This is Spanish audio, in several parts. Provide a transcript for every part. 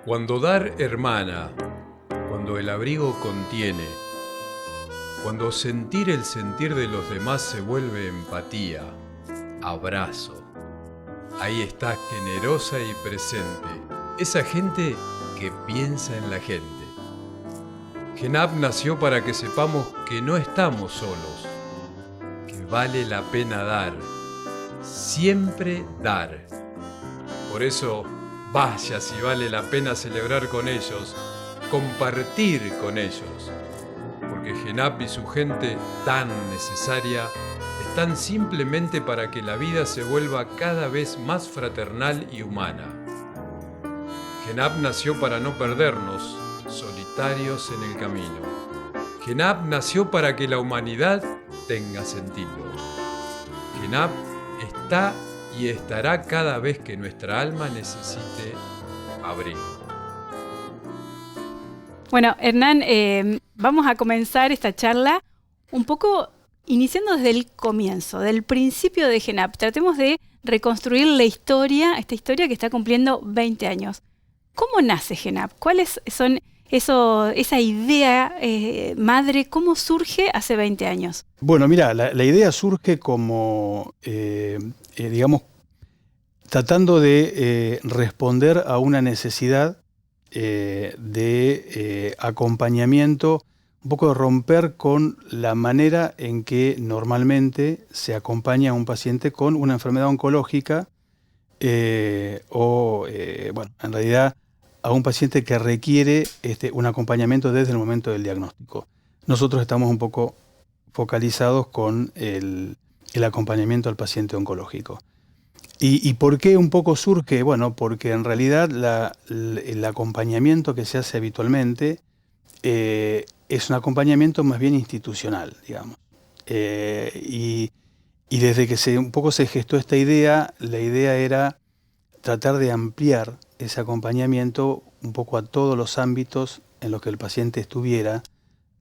Cuando dar hermana, cuando el abrigo contiene, cuando sentir el sentir de los demás se vuelve empatía, abrazo. Ahí está generosa y presente, esa gente que piensa en la gente. Genap nació para que sepamos que no estamos solos, que vale la pena dar, siempre dar. Por eso, vaya si vale la pena celebrar con ellos, compartir con ellos, porque Genap y su gente tan necesaria están simplemente para que la vida se vuelva cada vez más fraternal y humana. Genap nació para no perdernos, solitarios en el camino. Genap nació para que la humanidad tenga sentido. Genap está y estará cada vez que nuestra alma necesite abrigo. Bueno, Hernán, vamos a comenzar esta charla un poco iniciando desde el comienzo, del principio de Genap. Tratemos de reconstruir esta historia que está cumpliendo 20 años. ¿Cómo nace Genap? ¿Cuáles son esa idea madre? ¿Cómo surge hace 20 años? Bueno, mira, la idea surge como, digamos, tratando de responder a una necesidad de acompañamiento, un poco de romper con la manera en que normalmente se acompaña a un paciente con una enfermedad oncológica en realidad a un paciente que requiere un acompañamiento desde el momento del diagnóstico. Nosotros estamos un poco focalizados con el acompañamiento al paciente oncológico. ¿Y por qué un poco surge? Bueno, porque en realidad el acompañamiento que se hace habitualmente es un acompañamiento más bien institucional, digamos. Y desde que un poco se gestó esta idea, la idea era tratar de ampliar ese acompañamiento un poco a todos los ámbitos en los que el paciente estuviera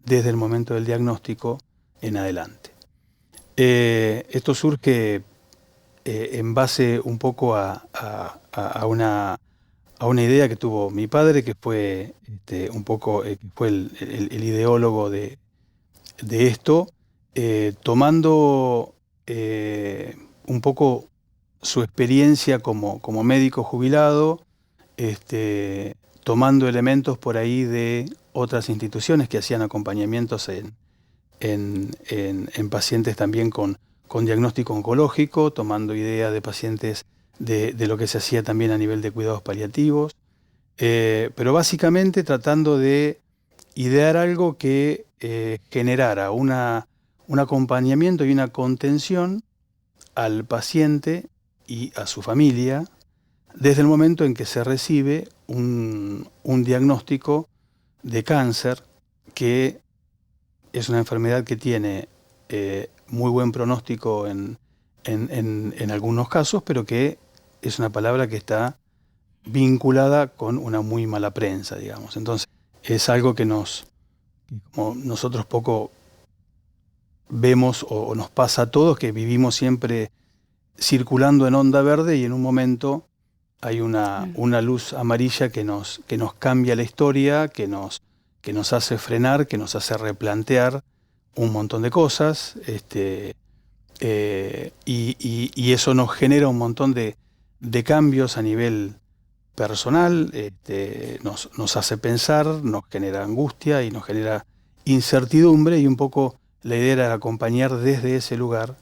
desde el momento del diagnóstico en adelante. Esto surge en base un poco a una idea que tuvo mi padre, que fue fue el ideólogo de esto, tomando un poco su experiencia como médico jubilado, tomando elementos por ahí de otras instituciones que hacían acompañamientos en pacientes también con diagnóstico oncológico, tomando ideas de pacientes de lo que se hacía también a nivel de cuidados paliativos, pero básicamente tratando de idear algo que generara un acompañamiento y una contención al paciente y a su familia desde el momento en que se recibe un diagnóstico de cáncer, que es una enfermedad que tiene muy buen pronóstico en algunos casos, pero que es una palabra que está vinculada con una muy mala prensa, digamos. Entonces, es algo que como nosotros poco vemos o nos pasa a todos, que vivimos siempre circulando en onda verde y en un momento hay una luz amarilla que nos cambia la historia, que nos hace frenar, que nos hace replantear un montón de cosas, y eso nos genera un montón de cambios a nivel personal, nos hace pensar, nos genera angustia y nos genera incertidumbre, y un poco la idea era acompañar desde ese lugar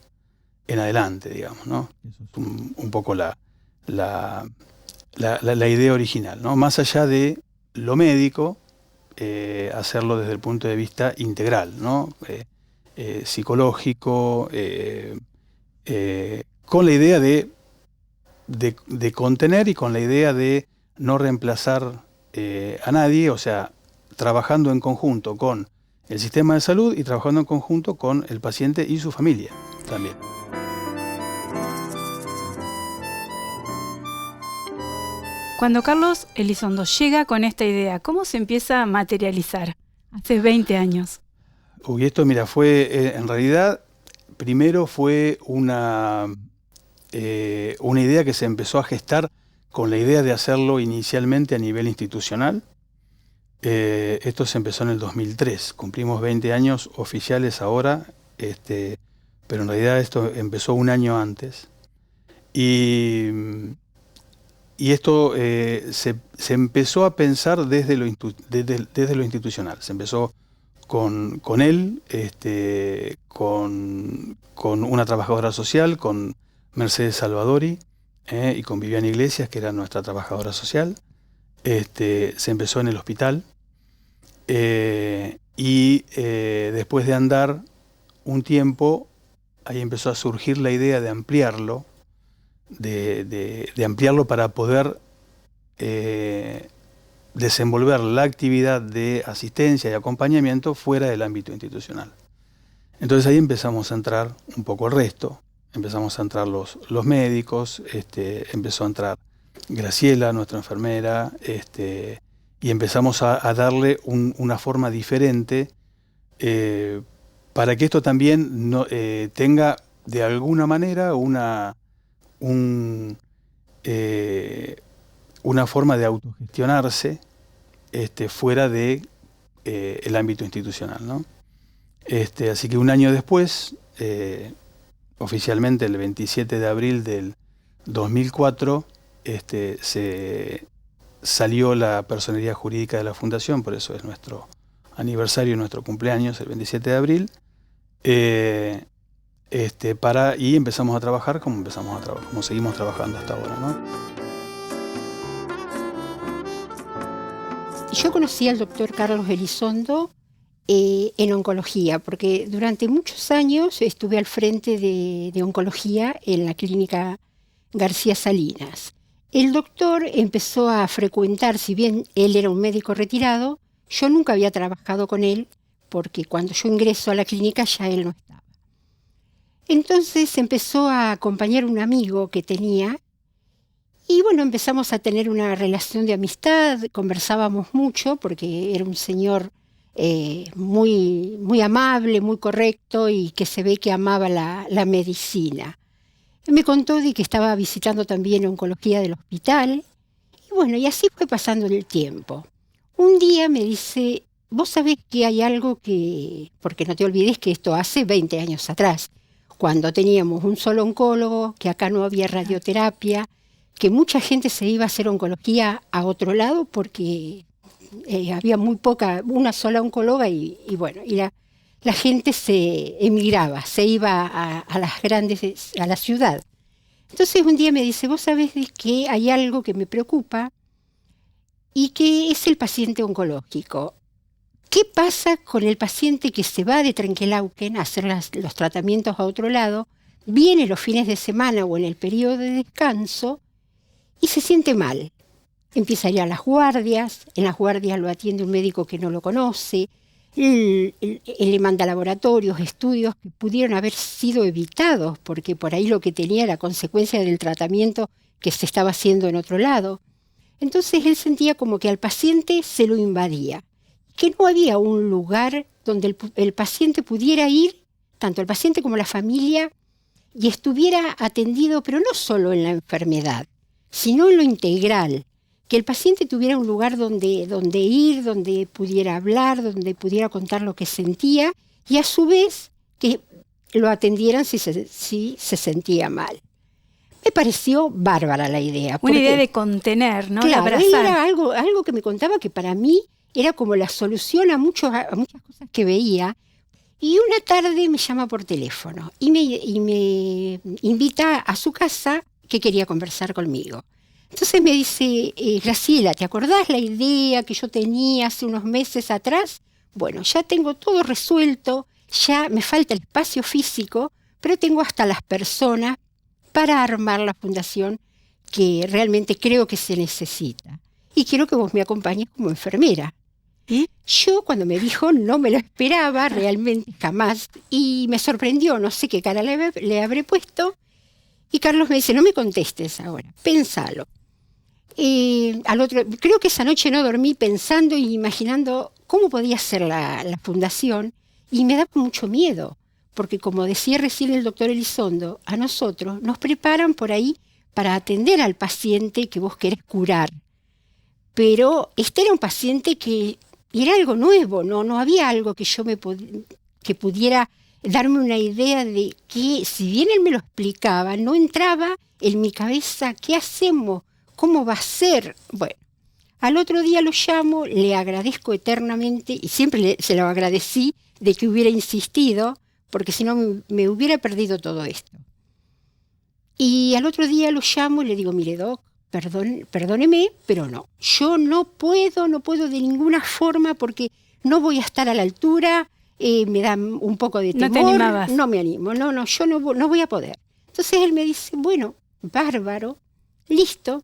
en adelante, digamos, ¿no? Eso es un poco la idea original, ¿no? Más allá de lo médico, hacerlo desde el punto de vista integral, ¿no? Psicológico, con la idea de contener y con la idea de no reemplazar a nadie, o sea, trabajando en conjunto con el sistema de salud y trabajando en conjunto con el paciente y su familia también. Cuando Carlos Elizondo llega con esta idea, ¿cómo se empieza a materializar? Hace 20 años. Esto, mira, fue, en realidad, primero fue una idea que se empezó a gestar con la idea de hacerlo inicialmente a nivel institucional. Esto se empezó en el 2003, cumplimos 20 años oficiales ahora, pero en realidad esto empezó un año antes. Y esto se empezó a pensar desde lo institucional. Se empezó con él, con una trabajadora social, con Mercedes Salvadori y con Viviana Iglesias, que era nuestra trabajadora social. Se empezó en el hospital y después de andar un tiempo, ahí empezó a surgir la idea de ampliarlo, de ampliarlo para poder desenvolver la actividad de asistencia y acompañamiento fuera del ámbito institucional. Entonces ahí empezamos a entrar un poco el resto, empezamos a entrar los médicos, empezó a entrar Graciela, nuestra enfermera, y empezamos a darle una forma diferente para que esto también tenga de alguna manera una forma de autogestionarse fuera de el ámbito institucional, ¿no? Así que un año después, oficialmente el 27 de abril del 2004, se salió la personería jurídica de la Fundación, por eso es nuestro aniversario, nuestro cumpleaños, el 27 de abril, y empezamos a trabajar como seguimos trabajando hasta ahora, ¿no? Yo conocí al doctor Carlos Elizondo en oncología, porque durante muchos años estuve al frente de oncología en la clínica García Salinas. El doctor empezó a frecuentar, si bien él era un médico retirado, yo nunca había trabajado con él, porque cuando yo ingreso a la clínica ya él no estaba. Entonces empezó a acompañar un amigo que tenía, y bueno, empezamos a tener una relación de amistad, conversábamos mucho, porque era un señor muy, muy amable, muy correcto, y que se ve que amaba la medicina. Me contó de que estaba visitando también oncología del hospital, y bueno, y así fue pasando el tiempo. Un día me dice, vos sabés que hay algo porque no te olvides que esto hace 20 años atrás, cuando teníamos un solo oncólogo, que acá no había radioterapia, que mucha gente se iba a hacer oncología a otro lado porque había muy poca, una sola oncóloga y bueno, y la gente se emigraba, se iba a la ciudad. Entonces un día me dice, vos sabés que hay algo que me preocupa y que es el paciente oncológico. ¿Qué pasa con el paciente que se va de Trenquelauquen a hacer los tratamientos a otro lado, viene los fines de semana o en el periodo de descanso y se siente mal? Empieza a ir a las guardias, en las guardias lo atiende un médico que no lo conoce, él le manda laboratorios, estudios que pudieron haber sido evitados, porque por ahí lo que tenía era consecuencia del tratamiento que se estaba haciendo en otro lado. Entonces él sentía como que al paciente se lo invadía, que no había un lugar donde el paciente pudiera ir, tanto el paciente como la familia, y estuviera atendido, pero no solo en la enfermedad, sino en lo integral, que el paciente tuviera un lugar donde ir, donde pudiera hablar, donde pudiera contar lo que sentía, y a su vez que lo atendieran si se sentía mal. Me pareció bárbara la idea. Una idea de contener, ¿no? Claro, de abrazar. era algo que me contaba que para mí era como la solución a muchas cosas que veía. Y una tarde me llama por teléfono y me invita a su casa, que quería conversar conmigo. Entonces me dice, Graciela, ¿te acordás la idea que yo tenía hace unos meses atrás? Bueno, ya tengo todo resuelto, ya me falta el espacio físico, pero tengo hasta las personas para armar la fundación que realmente creo que se necesita. Y quiero que vos me acompañes como enfermera. ¿Y? Yo cuando me dijo no me lo esperaba realmente jamás y me sorprendió, no sé qué cara le habré puesto. Y Carlos me dice, no me contestes ahora, pénsalo. Creo que esa noche no dormí pensando y imaginando cómo podía ser la fundación y me da mucho miedo, porque como decía recién el doctor Elizondo, a nosotros nos preparan por ahí para atender al paciente que vos querés curar. Pero este era un paciente que era algo nuevo, no había algo que yo que pudiera darme una idea de que, si bien él me lo explicaba, no entraba en mi cabeza, ¿qué hacemos? ¿Cómo va a ser? Bueno, al otro día lo llamo, le agradezco eternamente, y siempre se lo agradecí de que hubiera insistido, porque si no me hubiera perdido todo esto. Y al otro día lo llamo y le digo, mire, doc, perdóneme, pero no. Yo no puedo de ninguna forma, porque no voy a estar a la altura, me da un poco de temor. ¿No te animabas? No me animo, yo no voy a poder. Entonces él me dice, bueno, bárbaro, listo.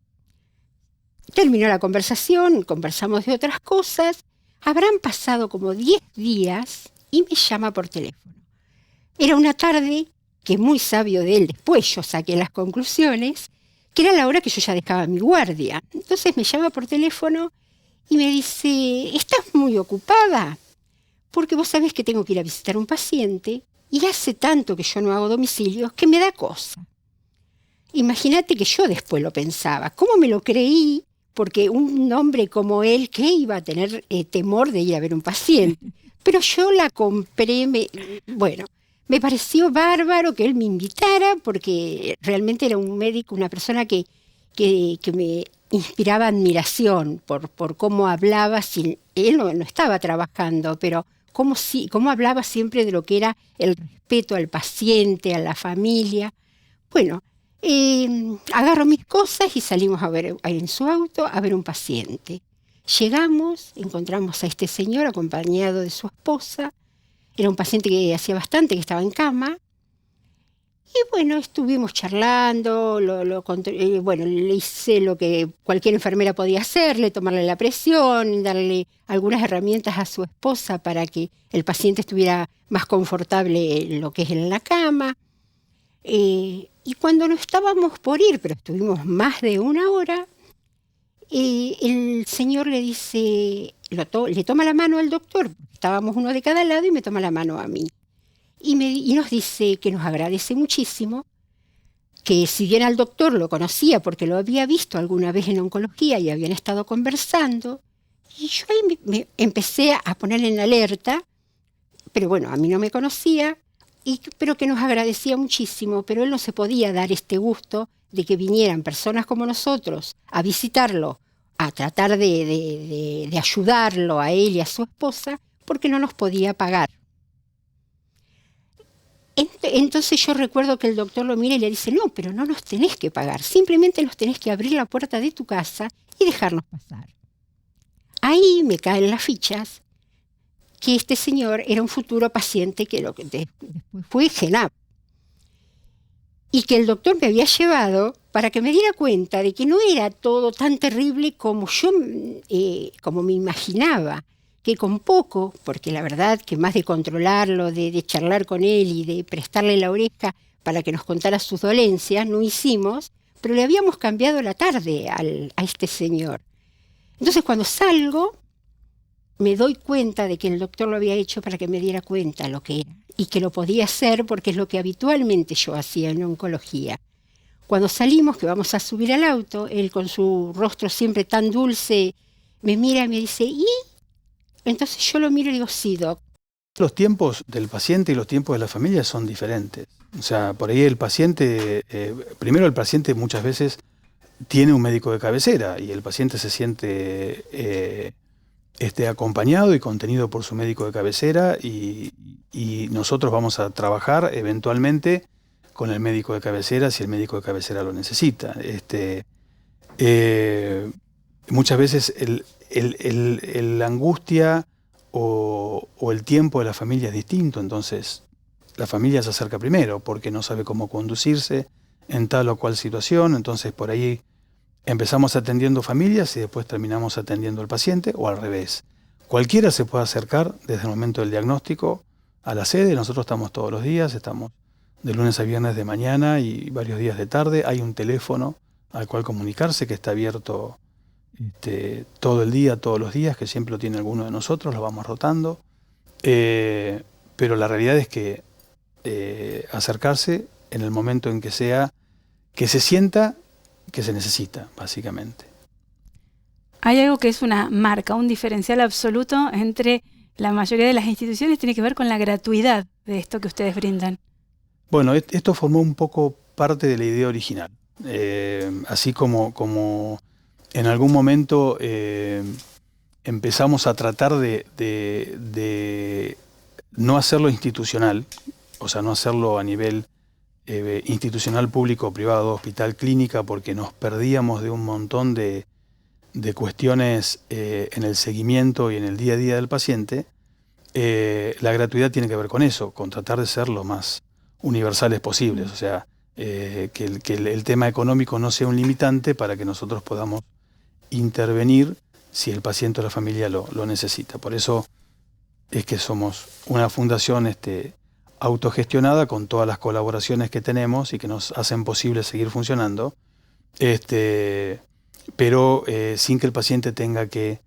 Terminó la conversación, conversamos de otras cosas. Habrán pasado como 10 días y me llama por teléfono. Era una tarde que, muy sabio de él, después yo saqué las conclusiones, que era la hora que yo ya dejaba mi guardia. Entonces me llama por teléfono y me dice, ¿estás muy ocupada? Porque vos sabés que tengo que ir a visitar a un paciente y hace tanto que yo no hago domicilios que me da cosa. Imagínate que yo después lo pensaba. ¿Cómo me lo creí? Porque un hombre como él, ¿qué iba a tener temor de ir a ver un paciente? Pero yo la compré, bueno, me pareció bárbaro que él me invitara, porque realmente era un médico, una persona que me inspiraba admiración por cómo hablaba. Él no estaba trabajando, pero cómo hablaba siempre de lo que era el respeto al paciente, a la familia. Bueno, agarro mis cosas y salimos en su auto a ver un paciente. Llegamos, encontramos a este señor acompañado de su esposa. Era un paciente que hacía bastante, que estaba en cama. Y bueno, estuvimos charlando, bueno, le hice lo que cualquier enfermera podía hacerle, tomarle la presión, darle algunas herramientas a su esposa para que el paciente estuviera más confortable en lo que es en la cama. Y cuando no estábamos por ir, pero estuvimos más de una hora, el señor le dice, le toma la mano al doctor, estábamos uno de cada lado, y me toma la mano a mí. Y nos dice que nos agradece muchísimo, que si bien al doctor lo conocía porque lo había visto alguna vez en oncología y habían estado conversando, y yo ahí me empecé a ponerle en alerta, pero bueno, a mí no me conocía, pero que nos agradecía muchísimo, pero él no se podía dar este gusto de que vinieran personas como nosotros a visitarlo, a tratar de ayudarlo a él y a su esposa, porque no nos podía pagar. Entonces yo recuerdo que el doctor lo mira y le dice, no, pero no nos tenés que pagar, simplemente nos tenés que abrir la puerta de tu casa y dejarnos pasar. Ahí me caen las fichas que este señor era un futuro paciente que después fue GENAP, y que el doctor me había llevado para que me diera cuenta de que no era todo tan terrible como como me imaginaba, que con poco, porque la verdad que más de controlarlo, de charlar con él y de prestarle la oreja para que nos contara sus dolencias, no hicimos, pero le habíamos cambiado la tarde a este señor. Entonces cuando salgo, me doy cuenta de que el doctor lo había hecho para que me diera cuenta lo que era, y que lo podía hacer porque es lo que habitualmente yo hacía en oncología. Cuando salimos, que vamos a subir al auto, él con su rostro siempre tan dulce, me mira y me dice, ¿y? Entonces yo lo miro y digo, sí, doc. Los tiempos del paciente y los tiempos de la familia son diferentes. O sea, por ahí el paciente, primero el paciente muchas veces tiene un médico de cabecera y el paciente se siente acompañado y contenido por su médico de cabecera, y nosotros vamos a trabajar eventualmente con el médico de cabecera si el médico de cabecera lo necesita. Muchas veces la angustia o el tiempo de la familia es distinto, entonces la familia se acerca primero porque no sabe cómo conducirse en tal o cual situación, entonces por ahí empezamos atendiendo familias y después terminamos atendiendo al paciente, o al revés. Cualquiera se puede acercar desde el momento del diagnóstico a la sede. Nosotros estamos todos los días, estamos de lunes a viernes de mañana y varios días de tarde. Hay un teléfono al cual comunicarse que está abierto todo el día, todos los días, que siempre lo tiene alguno de nosotros, lo vamos rotando. Pero la realidad es que acercarse en el momento en que se sienta que se necesita, básicamente. Hay algo que es una marca, un diferencial absoluto entre la mayoría de las instituciones, tiene que ver con la gratuidad de esto que ustedes brindan. Bueno, esto formó un poco parte de la idea original. Así como en algún momento empezamos a tratar de no hacerlo institucional, o sea, no hacerlo a nivel institucional, público, privado, hospital, clínica, porque nos perdíamos de un montón de cuestiones en el seguimiento y en el día a día del paciente. La gratuidad tiene que ver con eso, con tratar de ser lo más universales posibles, o sea, que el tema económico no sea un limitante para que nosotros podamos intervenir si el paciente o la familia lo necesita. Por eso es que somos una fundación autogestionada con todas las colaboraciones que tenemos y que nos hacen posible seguir funcionando, pero sin que el paciente tenga que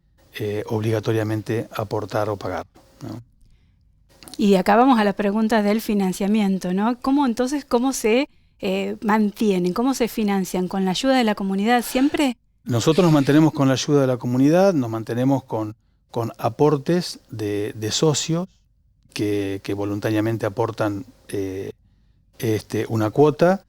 obligatoriamente aportar o pagar, ¿no? Y acá vamos a la pregunta del financiamiento, ¿no? ¿Cómo se mantienen, cómo se financian? ¿Con la ayuda de la comunidad siempre? Nosotros nos mantenemos con la ayuda de la comunidad, nos mantenemos con aportes de socios que voluntariamente aportan una cuota.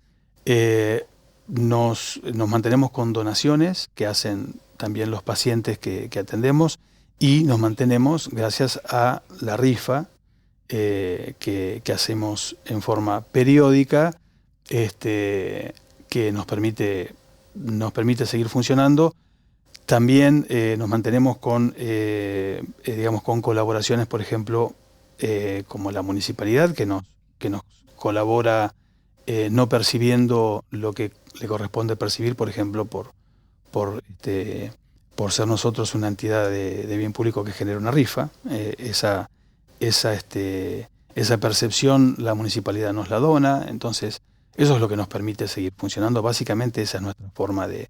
Nos mantenemos con donaciones que hacen también los pacientes que atendemos, y nos mantenemos gracias a la rifa que hacemos en forma periódica, que nos permite seguir funcionando. También nos mantenemos con colaboraciones, por ejemplo, como la municipalidad, que nos colabora no percibiendo lo que le corresponde percibir, por ejemplo, por ser nosotros una entidad de bien público que genera una rifa. Esa percepción la municipalidad nos la dona, entonces eso es lo que nos permite seguir funcionando. Básicamente esa es nuestra forma de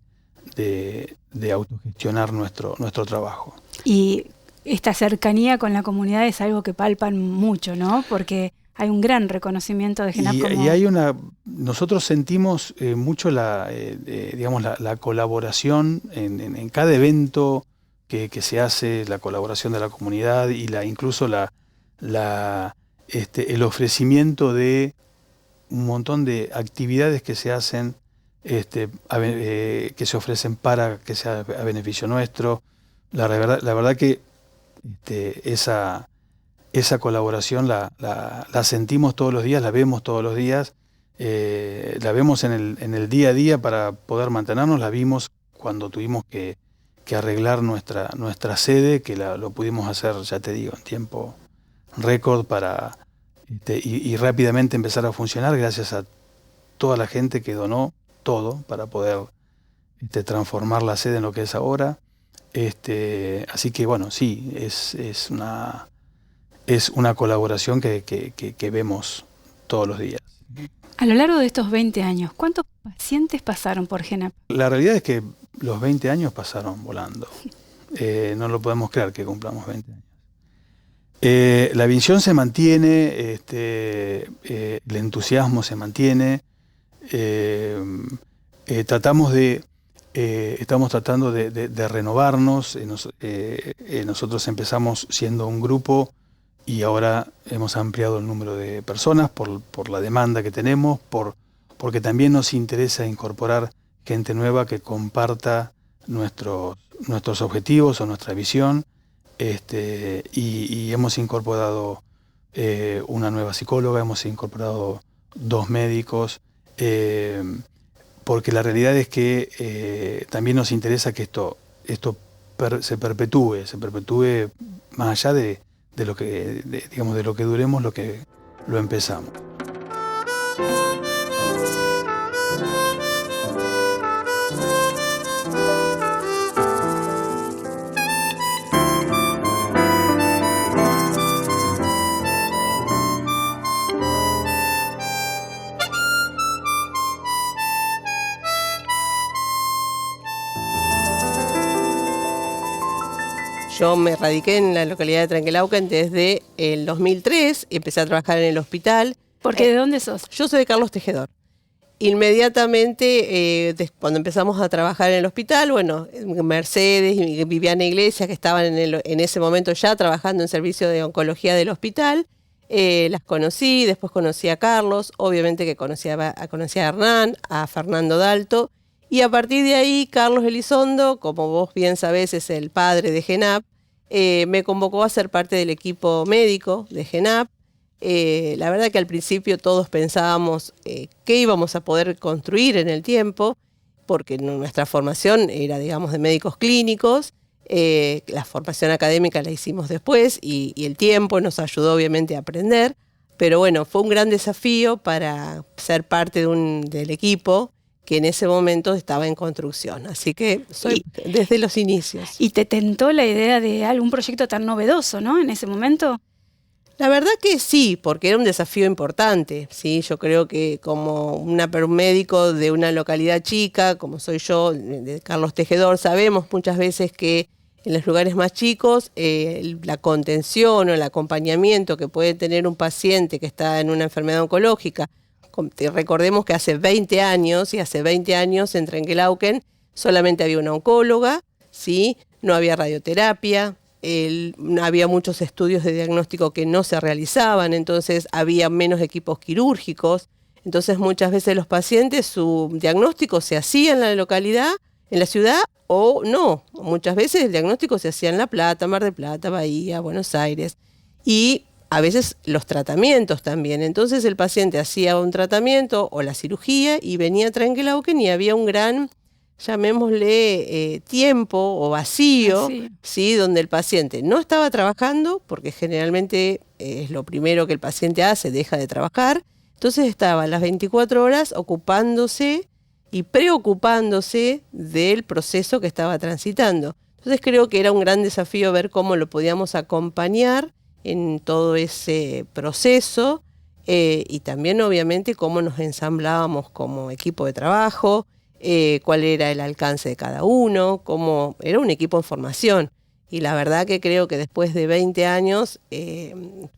autogestionar nuestro trabajo. Y esta cercanía con la comunidad es algo que palpan mucho, ¿no? Porque hay un gran reconocimiento de GENAP nosotros sentimos mucho la colaboración en cada evento que se hace, la colaboración de la comunidad y incluso el ofrecimiento de un montón de actividades que se hacen, que se ofrecen para que sea a beneficio nuestro. La verdad que esa colaboración la sentimos todos los días, la vemos todos los días, la vemos en el día a día para poder mantenernos, la vimos cuando tuvimos que arreglar nuestra sede, que lo pudimos hacer, ya te digo, en tiempo récord y rápidamente empezar a funcionar gracias a toda la gente que donó todo para poder transformar la sede en lo que es ahora. Así que bueno, sí, es una colaboración que vemos todos los días. A lo largo de estos 20 años, ¿cuántos pacientes pasaron por GENAP? La realidad es que los 20 años pasaron volando. No lo podemos creer que cumplamos 20 años. La visión se mantiene, el entusiasmo se mantiene. Estamos tratando de renovarnos. Nosotros empezamos siendo un grupo y ahora hemos ampliado el número de personas por la demanda que tenemos, porque también nos interesa incorporar gente nueva que comparta nuestros objetivos o nuestra visión. Y hemos incorporado una nueva psicóloga, hemos incorporado 2 médicos, porque la realidad es que también nos interesa que esto se perpetúe más allá de lo que duremos, lo que lo empezamos. Yo me radiqué en la localidad de Trenquelauquen desde el 2003 y empecé a trabajar en el hospital. ¿Porque de dónde sos? Yo soy de Carlos Tejedor. inmediatamente, cuando empezamos a trabajar en el hospital, bueno, Mercedes y Viviana Iglesias, que estaban en ese momento ya trabajando en servicio de oncología del hospital, las conocí, después conocí a Carlos, obviamente que conocía a Hernán, a Fernando Dalto, y a partir de ahí Carlos Elizondo, como vos bien sabés, es el padre de GENAP, me convocó a ser parte del equipo médico de GENAP. La verdad que al principio todos pensábamos qué íbamos a poder construir en el tiempo, porque nuestra formación era, digamos, de médicos clínicos. La formación académica la hicimos después y el tiempo nos ayudó obviamente a aprender, pero bueno, fue un gran desafío para ser parte del equipo que en ese momento estaba en construcción, así que soy desde los inicios. ¿Y te tentó la idea de algún proyecto tan novedoso, ¿no? En ese momento. La verdad que sí, porque era un desafío importante, ¿sí? Yo creo que como un médico de una localidad chica, como soy yo, de Carlos Tejedor, sabemos muchas veces que en los lugares más chicos la contención o el acompañamiento que puede tener un paciente que está en una enfermedad oncológica. Recordemos que hace 20 años en Trenquelauquen solamente había una oncóloga, ¿sí? No había radioterapia. Había muchos estudios de diagnóstico que no se realizaban, entonces había menos equipos quirúrgicos. Entonces muchas veces los pacientes, su diagnóstico se hacía en la localidad, en la ciudad, o no. Muchas veces el diagnóstico se hacía en La Plata, Mar del Plata, Bahía, Buenos Aires. Y a veces los tratamientos también. Entonces el paciente hacía un tratamiento o la cirugía y venía a Trenquelauquen y había un gran, llamémosle, tiempo o vacío, ¿sí? Donde el paciente no estaba trabajando, porque generalmente es lo primero que el paciente hace, deja de trabajar. Entonces estaba las 24 horas ocupándose y preocupándose del proceso que estaba transitando. Entonces creo que era un gran desafío ver cómo lo podíamos acompañar en todo ese proceso y también obviamente cómo nos ensamblábamos como equipo de trabajo, cuál era el alcance de cada uno, cómo era un equipo en formación. Y la verdad que creo que después de 20 años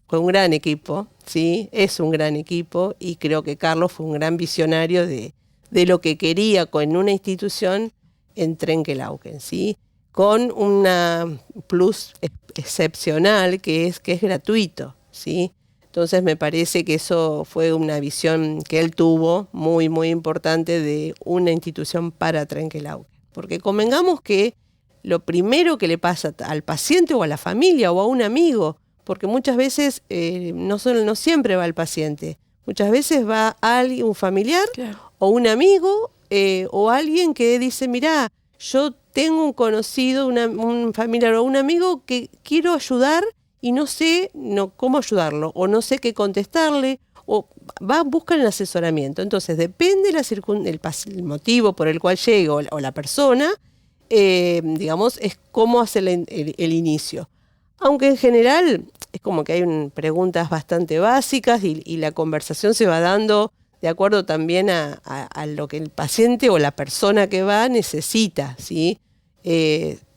fue un gran equipo, ¿sí? Es un gran equipo y creo que Carlos fue un gran visionario de lo que quería con una institución en Trenquelauquen, ¿sí? Con una plus excepcional que es gratuito, ¿sí? Entonces me parece que eso fue una visión que él tuvo muy, muy importante de una institución para Trenquelauquen. Porque convengamos que lo primero que le pasa al paciente o a la familia o a un amigo, porque muchas veces no siempre va el paciente, muchas veces va alguien, un familiar, claro, o un amigo o alguien que dice, mirá, yo tengo un conocido, un familiar o un amigo que quiero ayudar y no sé cómo ayudarlo, o no sé qué contestarle, o buscan el asesoramiento. Entonces, depende el motivo por el cual llega o la persona, digamos, es cómo hace el inicio. Aunque en general es como que hay preguntas bastante básicas y la conversación se va dando de acuerdo también a lo que el paciente o la persona que va necesita, ¿sí?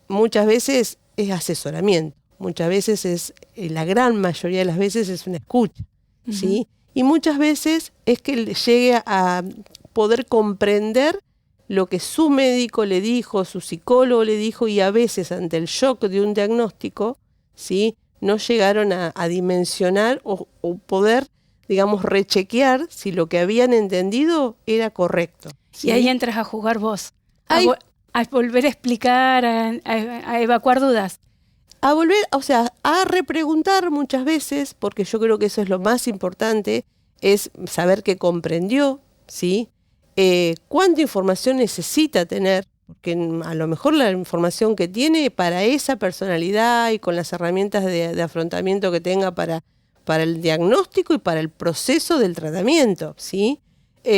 Muchas veces es asesoramiento, muchas veces la gran mayoría de las veces es una escucha, ¿sí? Y muchas veces es que llegue a poder comprender lo que su médico le dijo, su psicólogo le dijo, y a veces ante el shock de un diagnóstico, ¿sí? No llegaron a dimensionar o poder, digamos, rechequear si lo que habían entendido era correcto, ¿sí? Y ahí entras a jugar vos, a volver a explicar, a evacuar dudas. A volver, o sea, a repreguntar muchas veces, porque yo creo que eso es lo más importante, es saber que comprendió, ¿sí? Cuánta información necesita tener, porque a lo mejor la información que tiene para esa personalidad y con las herramientas de afrontamiento que tenga para el diagnóstico y para el proceso del tratamiento, ¿sí?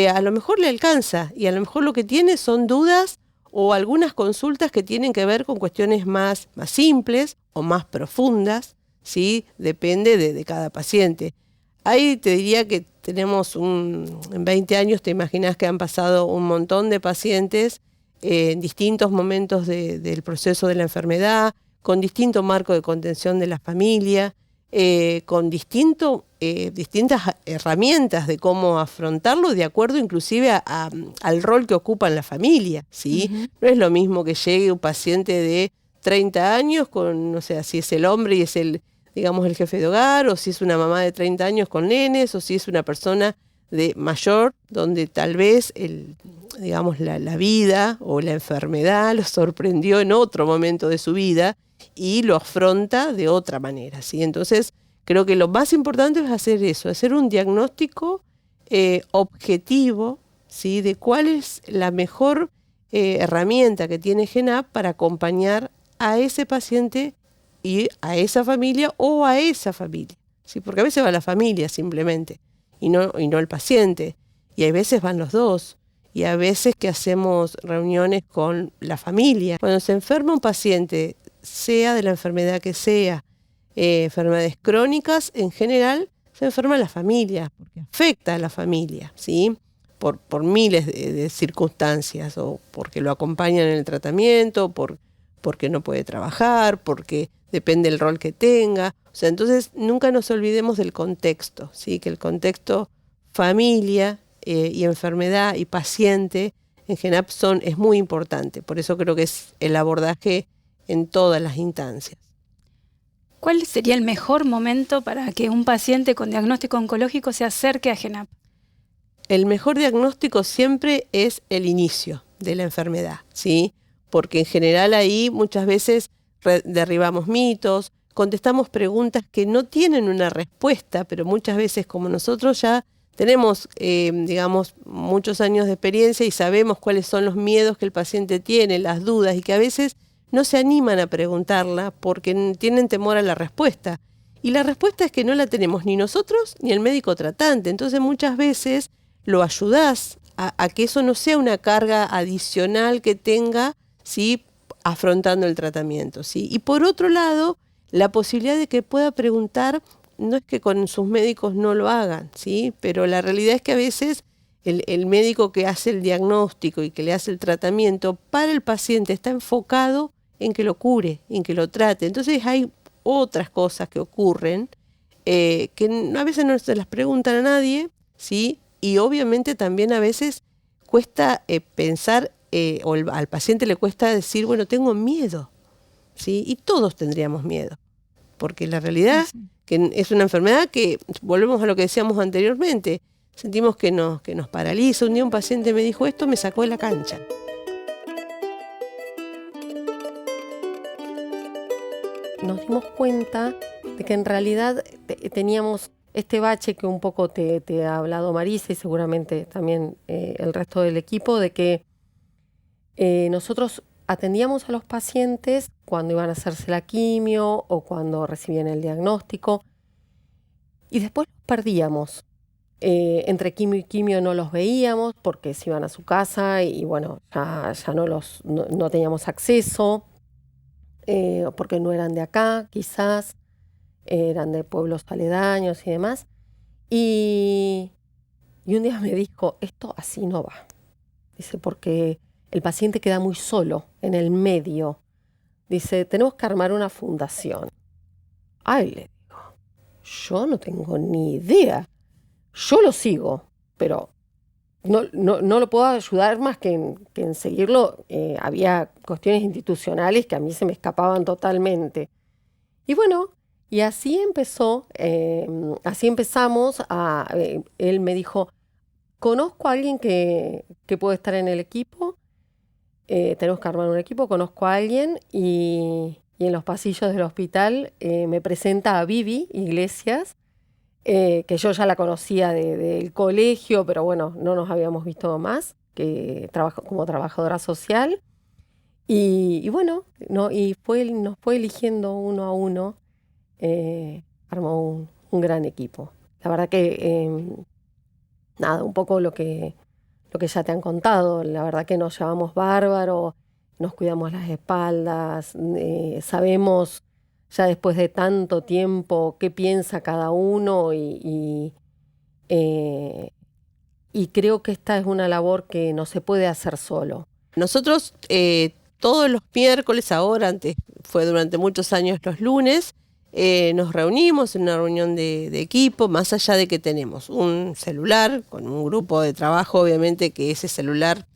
A lo mejor le alcanza y a lo mejor lo que tiene son dudas o algunas consultas que tienen que ver con cuestiones más simples o más profundas, ¿sí? Depende de cada paciente. Ahí te diría que tenemos en 20 años, te imaginas que han pasado un montón de pacientes en distintos momentos del proceso de la enfermedad, con distinto marco de contención de la familia, con distinto distintas herramientas de cómo afrontarlo, de acuerdo inclusive al rol que ocupa en la familia, ¿sí? Ujú. No es lo mismo que llegue un paciente de 30 años con, o sea, si es el hombre y es digamos, el jefe de hogar, o si es una mamá de 30 años con nenes, o si es una persona de mayor, donde tal vez digamos, la vida o la enfermedad lo sorprendió en otro momento de su vida y lo afronta de otra manera, ¿sí? Entonces, creo que lo más importante es hacer eso, hacer un diagnóstico objetivo, ¿sí? De cuál es la mejor herramienta que tiene GENAP para acompañar a ese paciente y a esa familia o a esa familia, ¿sí? Porque a veces va la familia simplemente y no el paciente, y a veces van los dos, y a veces que hacemos reuniones con la familia. Cuando se enferma un paciente, sea de la enfermedad que sea, enfermedades crónicas, en general se enferma la familia, porque afecta a la familia, ¿sí? Por miles de circunstancias, o porque lo acompañan en el tratamiento, porque no puede trabajar, porque depende del rol que tenga. O sea, entonces nunca nos olvidemos del contexto, ¿sí? Que el contexto familia y enfermedad y paciente en GENAP es muy importante. Por eso creo que es el abordaje en todas las instancias. ¿Cuál sería el mejor momento para que un paciente con diagnóstico oncológico se acerque a GENAP? El mejor diagnóstico siempre es el inicio de la enfermedad, ¿sí? Porque en general ahí muchas veces derribamos mitos, contestamos preguntas que no tienen una respuesta, pero muchas veces como nosotros ya tenemos, digamos, muchos años de experiencia y sabemos cuáles son los miedos que el paciente tiene, las dudas, y que a veces no se animan a preguntarla porque tienen temor a la respuesta. Y la respuesta es que no la tenemos ni nosotros ni el médico tratante. Entonces muchas veces lo ayudás a que eso no sea una carga adicional que tenga, ¿sí? Afrontando el tratamiento, ¿sí? Y por otro lado, la posibilidad de que pueda preguntar, no es que con sus médicos no lo hagan, ¿sí? Pero la realidad es que a veces el médico que hace el diagnóstico y que le hace el tratamiento para el paciente está enfocado en que lo cure, en que lo trate. Entonces hay otras cosas que ocurren que a veces no se las preguntan a nadie, ¿sí? Y obviamente también a veces cuesta pensar, o al paciente le cuesta decir, bueno, tengo miedo, ¿sí? Y todos tendríamos miedo, porque la realidad que es una enfermedad que, volvemos a lo que decíamos anteriormente, sentimos que nos paraliza. Un día un paciente me dijo, esto me sacó de la cancha. Nos dimos cuenta de que en realidad teníamos este bache que un poco te ha hablado Marisa y seguramente también el resto del equipo, de que nosotros atendíamos a los pacientes cuando iban a hacerse la quimio o cuando recibían el diagnóstico y después los perdíamos. Entre quimio y quimio no los veíamos porque se iban a su casa y bueno, ya no teníamos acceso. Porque no eran de acá, quizás, eran de pueblos aledaños y demás. Y un día me dijo, esto así no va. Dice, porque el paciente queda muy solo en el medio. Dice, tenemos que armar una fundación. Ay, le digo, yo no tengo ni idea. Yo lo sigo, pero no lo puedo ayudar más que en seguirlo. Había cuestiones institucionales que a mí se me escapaban totalmente. Y bueno, y así empezó, así empezamos. Él me dijo, conozco a alguien que puede estar en el equipo, tenemos que armar un equipo, conozco a alguien y en los pasillos del hospital me presenta a Vivi Iglesias, que yo ya la conocía del colegio, pero bueno, no nos habíamos visto más, que trabaja como trabajadora social. Y bueno, nos fue eligiendo uno a uno, armó un gran equipo. La verdad que, nada, un poco lo que ya te han contado, la verdad que nos llevamos bárbaro, nos cuidamos las espaldas, sabemos ya después de tanto tiempo qué piensa cada uno y creo que esta es una labor que no se puede hacer solo. Nosotros todos los miércoles ahora, antes fue durante muchos años los lunes, nos reunimos en una reunión de equipo, más allá de que tenemos un celular con un grupo de trabajo, obviamente que ese celular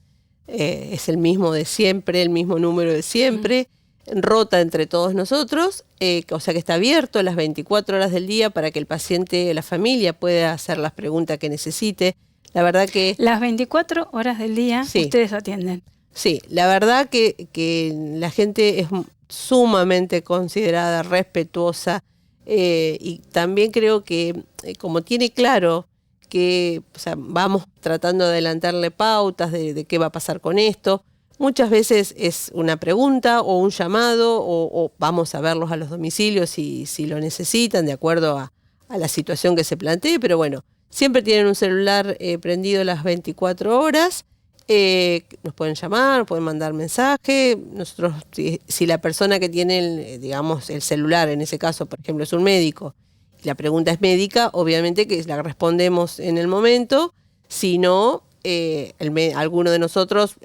es el mismo de siempre, el mismo número de siempre, rota entre todos nosotros, o sea que está abierto las 24 horas del día para que el paciente, la familia pueda hacer las preguntas que necesite. La verdad que... Las 24 horas del día Sí. ustedes atienden. Sí, la verdad que la gente es sumamente considerada, respetuosa, y también creo que como tiene claro que, o sea, vamos tratando de adelantarle pautas de qué va a pasar con esto. Muchas veces es una pregunta o un llamado o vamos a verlos a los domicilios si lo necesitan de acuerdo a la situación que se plantee, pero bueno, siempre tienen un celular prendido las 24 horas. Nos pueden llamar, pueden mandar mensaje. Nosotros, si la persona que tiene digamos, el celular, en ese caso, por ejemplo, es un médico, y la pregunta es médica, obviamente que la respondemos en el momento. Si no, alguno de nosotros,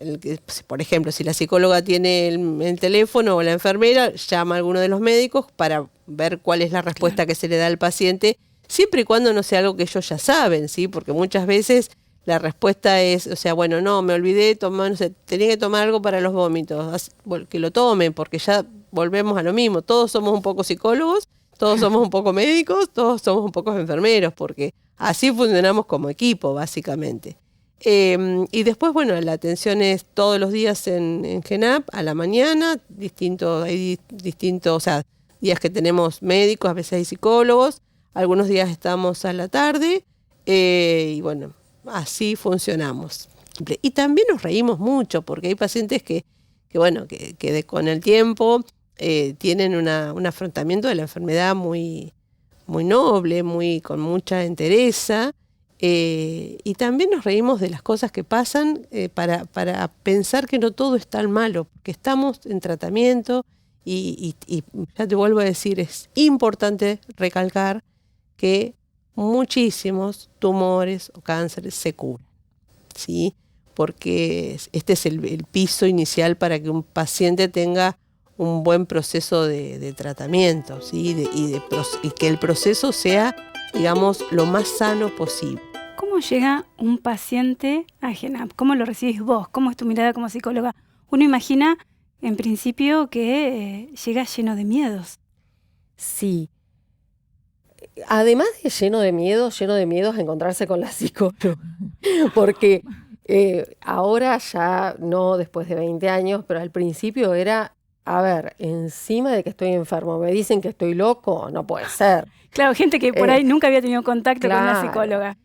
por ejemplo, si la psicóloga tiene el teléfono o la enfermera, llama a alguno de los médicos para ver cuál es la respuesta que se le da al paciente, siempre y cuando no sea algo que ellos ya saben, ¿sí? Porque muchas veces la respuesta es, o sea, bueno, no, me olvidé de tomar, no sé, tenía que tomar algo para los vómitos, que lo tomen, porque ya volvemos a lo mismo, todos somos un poco psicólogos, todos somos un poco médicos, todos somos un poco enfermeros, porque así funcionamos como equipo, básicamente. Y después, bueno, la atención es todos los días en GENAP, a la mañana, hay distintos, o sea, días que tenemos médicos, a veces hay psicólogos, algunos días estamos a la tarde, y bueno, así funcionamos. Y también nos reímos mucho, porque hay pacientes que con el tiempo tienen un afrontamiento de la enfermedad muy, muy noble, con mucha entereza. Y también nos reímos de las cosas que pasan para pensar que no todo es tan malo, porque estamos en tratamiento y ya te vuelvo a decir, es importante recalcar que muchísimos tumores o cánceres se curan, ¿sí? Porque este es el piso inicial para que un paciente tenga un buen proceso de tratamiento, ¿sí? Y que el proceso sea, digamos, lo más sano posible. ¿Cómo llega un paciente a GENAP? ¿Cómo lo recibís vos? ¿Cómo es tu mirada como psicóloga? Uno imagina, en principio, que llega lleno de miedos. Sí. Además de lleno de miedos es encontrarse con la psicóloga. Porque ahora ya no después de 20 años, pero al principio era, a ver, encima de que estoy enfermo, me dicen que estoy loco, no puede ser. Claro, gente que por ahí nunca había tenido contacto con una Claro. psicóloga.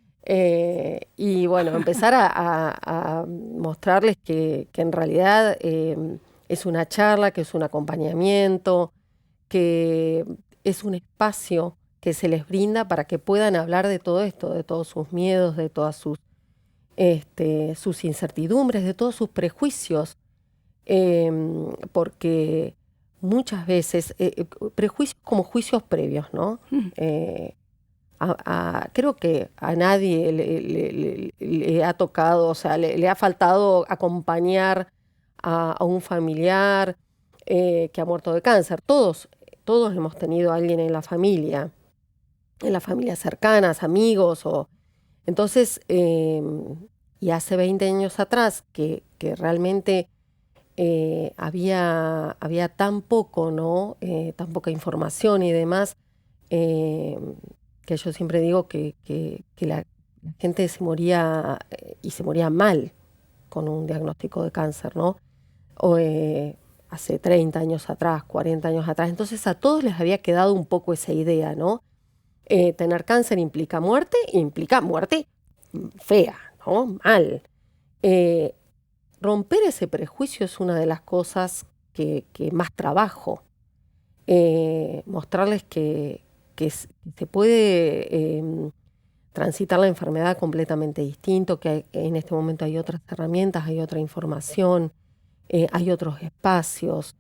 Y bueno, empezar a mostrarles que en realidad es una charla, que es un acompañamiento, que es un espacio que se les brinda para que puedan hablar de todo esto, de todos sus miedos, de todas sus incertidumbres, de todos sus prejuicios, porque muchas veces, prejuicios como juicios previos, ¿no? Creo que a nadie le ha tocado, o sea, le ha faltado acompañar a un familiar que ha muerto de cáncer. Todos hemos tenido a alguien en la familia cercanas, amigos. Entonces, y hace 20 años atrás, que realmente había tan poco, ¿no? Tan poca información y demás, que yo siempre digo que la gente se moría y se moría mal con un diagnóstico de cáncer, ¿no? Hace 30 años atrás, 40 años atrás. Entonces a todos les había quedado un poco esa idea, ¿no? Tener cáncer implica muerte fea, ¿no? Mal. Romper ese prejuicio es una de las cosas que más trabajo. Mostrarles que se puede transitar la enfermedad completamente distinto, que en este momento hay otras herramientas, hay otra información, hay otros espacios,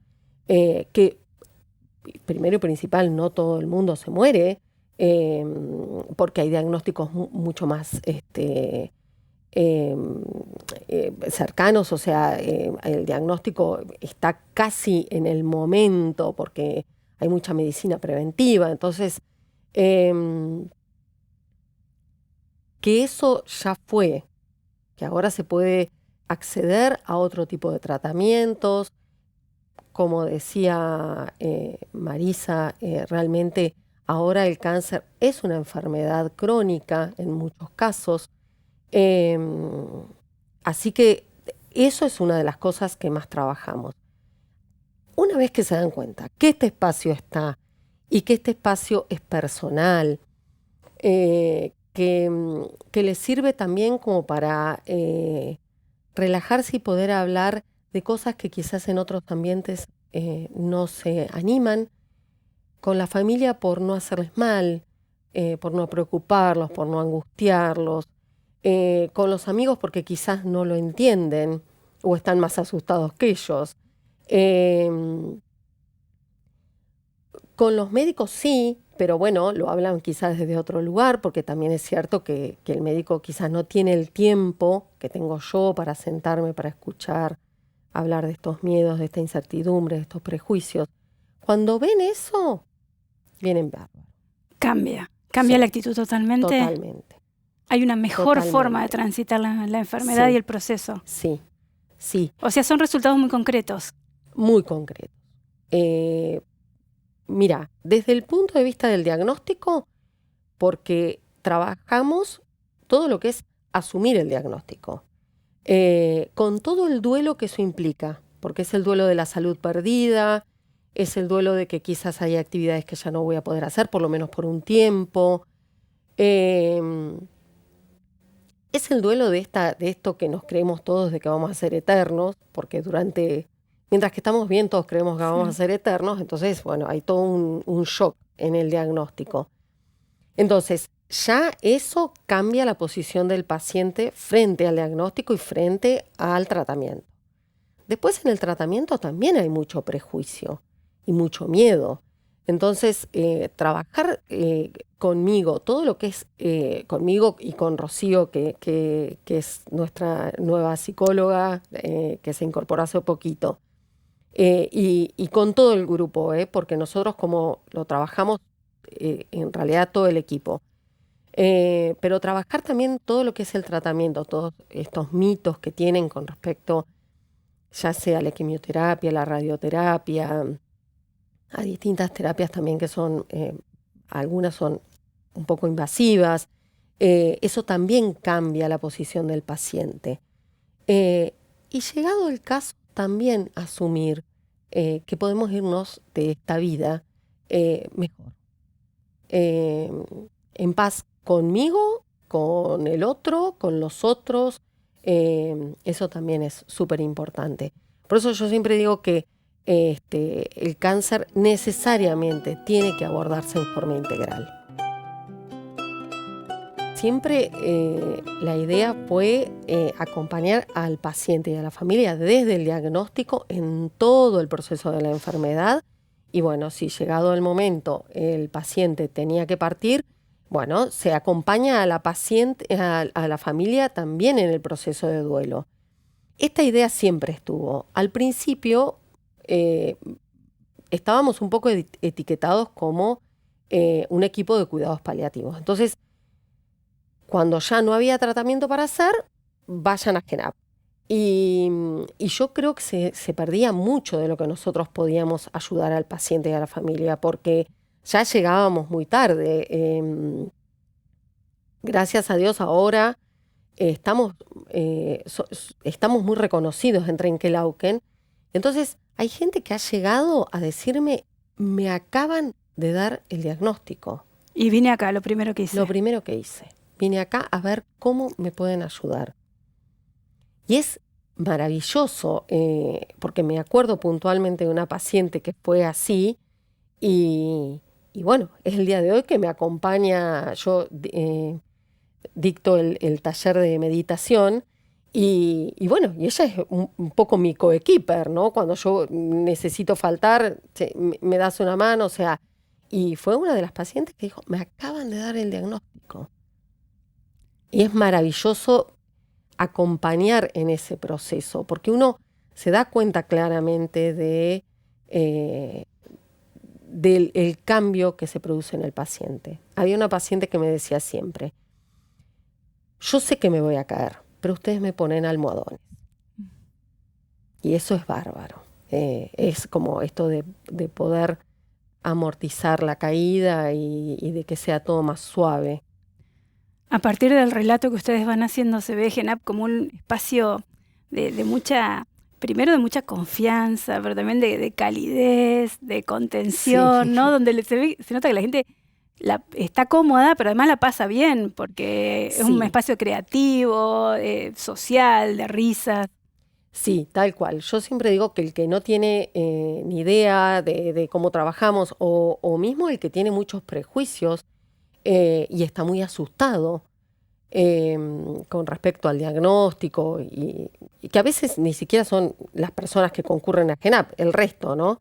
que primero y principal no todo el mundo se muere, porque hay diagnósticos mucho más cercanos, o sea, el diagnóstico está casi en el momento, porque hay mucha medicina preventiva. Entonces, que eso ya fue, que ahora se puede acceder a otro tipo de tratamientos. Como decía Marisa, realmente ahora el cáncer es una enfermedad crónica en muchos casos. Así que eso es una de las cosas que más trabajamos. Una vez que se dan cuenta que este espacio está y que este espacio es personal, que les sirve también como para relajarse y poder hablar de cosas que quizás en otros ambientes no se animan, con la familia por no hacerles mal, por no preocuparlos, por no angustiarlos, con los amigos porque quizás no lo entienden o están más asustados que ellos. Con los médicos sí, pero bueno, lo hablan quizás desde otro lugar, porque también es cierto que el médico quizás no tiene el tiempo que tengo yo para sentarme, para escuchar, hablar de estos miedos, de esta incertidumbre, de estos prejuicios. Cuando ven eso, vienen bárbaros. Cambia Sí, la actitud totalmente. Totalmente. Hay una mejor Totalmente. forma de transitar la enfermedad Sí. y el proceso. Sí, sí, O sea, son resultados muy concretos. muy concretos. Mira, desde el punto de vista del diagnóstico, porque trabajamos todo lo que es asumir el diagnóstico, con todo el duelo que eso implica, porque es el duelo de la salud perdida, es el duelo de que quizás haya actividades que ya no voy a poder hacer, por lo menos por un tiempo. Es el duelo de esto que nos creemos todos de que vamos a ser eternos, porque mientras que estamos bien, todos creemos que vamos a ser eternos, entonces, bueno, hay todo un shock en el diagnóstico. Entonces, ya eso cambia la posición del paciente frente al diagnóstico y frente al tratamiento. Después en el tratamiento también hay mucho prejuicio y mucho miedo. Entonces, trabajar conmigo, todo lo que es conmigo y con Rocío, que es nuestra nueva psicóloga, que se incorporó hace poquito, y con todo el grupo, porque nosotros como lo trabajamos, en realidad todo el equipo, pero trabajar también todo lo que es el tratamiento, todos estos mitos que tienen con respecto ya sea a la quimioterapia, la radioterapia, a distintas terapias también que son, algunas son un poco invasivas, eso también cambia la posición del paciente. Y llegado el caso, también asumir que podemos irnos de esta vida mejor, en paz conmigo, con el otro, con los otros. Eso también es súper importante. Por eso yo siempre digo que el cáncer necesariamente tiene que abordarse en forma integral. Siempre la idea fue acompañar al paciente y a la familia desde el diagnóstico en todo el proceso de la enfermedad. Y bueno, si llegado el momento el paciente tenía que partir, bueno, se acompaña a la paciente, a la familia también en el proceso de duelo. Esta idea siempre estuvo. Al principio estábamos un poco etiquetados como un equipo de cuidados paliativos. Entonces, cuando ya no había tratamiento para hacer, vayan a GENAP. Y yo creo que se perdía mucho de lo que nosotros podíamos ayudar al paciente y a la familia, porque ya llegábamos muy tarde. Gracias a Dios ahora estamos muy reconocidos en Trenquelauquen. Entonces hay gente que ha llegado a decirme, me acaban de dar el diagnóstico. Y vine acá, lo primero que hice. Lo primero que hice. Vine acá a ver cómo me pueden ayudar. Y es maravilloso, porque me acuerdo puntualmente de una paciente que fue así, y bueno, es el día de hoy que me acompaña. Yo dicto el taller de meditación, y bueno, y ella es un poco mi coequiper, ¿no? Cuando yo necesito faltar, me das una mano, o sea, y fue una de las pacientes que dijo, me acaban de dar el diagnóstico. Y es maravilloso acompañar en ese proceso, porque uno se da cuenta claramente de del el cambio que se produce en el paciente. Había una paciente que me decía siempre, yo sé que me voy a caer, pero ustedes me ponen almohadones. Y eso es bárbaro. Es como esto de poder amortizar la caída y de que sea todo más suave. A partir del relato que ustedes van haciendo, se ve GENAP como un espacio de mucha, primero de mucha confianza, pero también de calidez, de contención, Sí. ¿no? Donde se nota que la gente está cómoda, pero además la pasa bien, porque es un Sí. espacio creativo, social, de risas. Sí, tal cual. Yo siempre digo que el que no tiene ni idea de cómo trabajamos o mismo el que tiene muchos prejuicios y está muy asustado con respecto al diagnóstico y que a veces ni siquiera son las personas que concurren a GENAP, el resto, ¿no?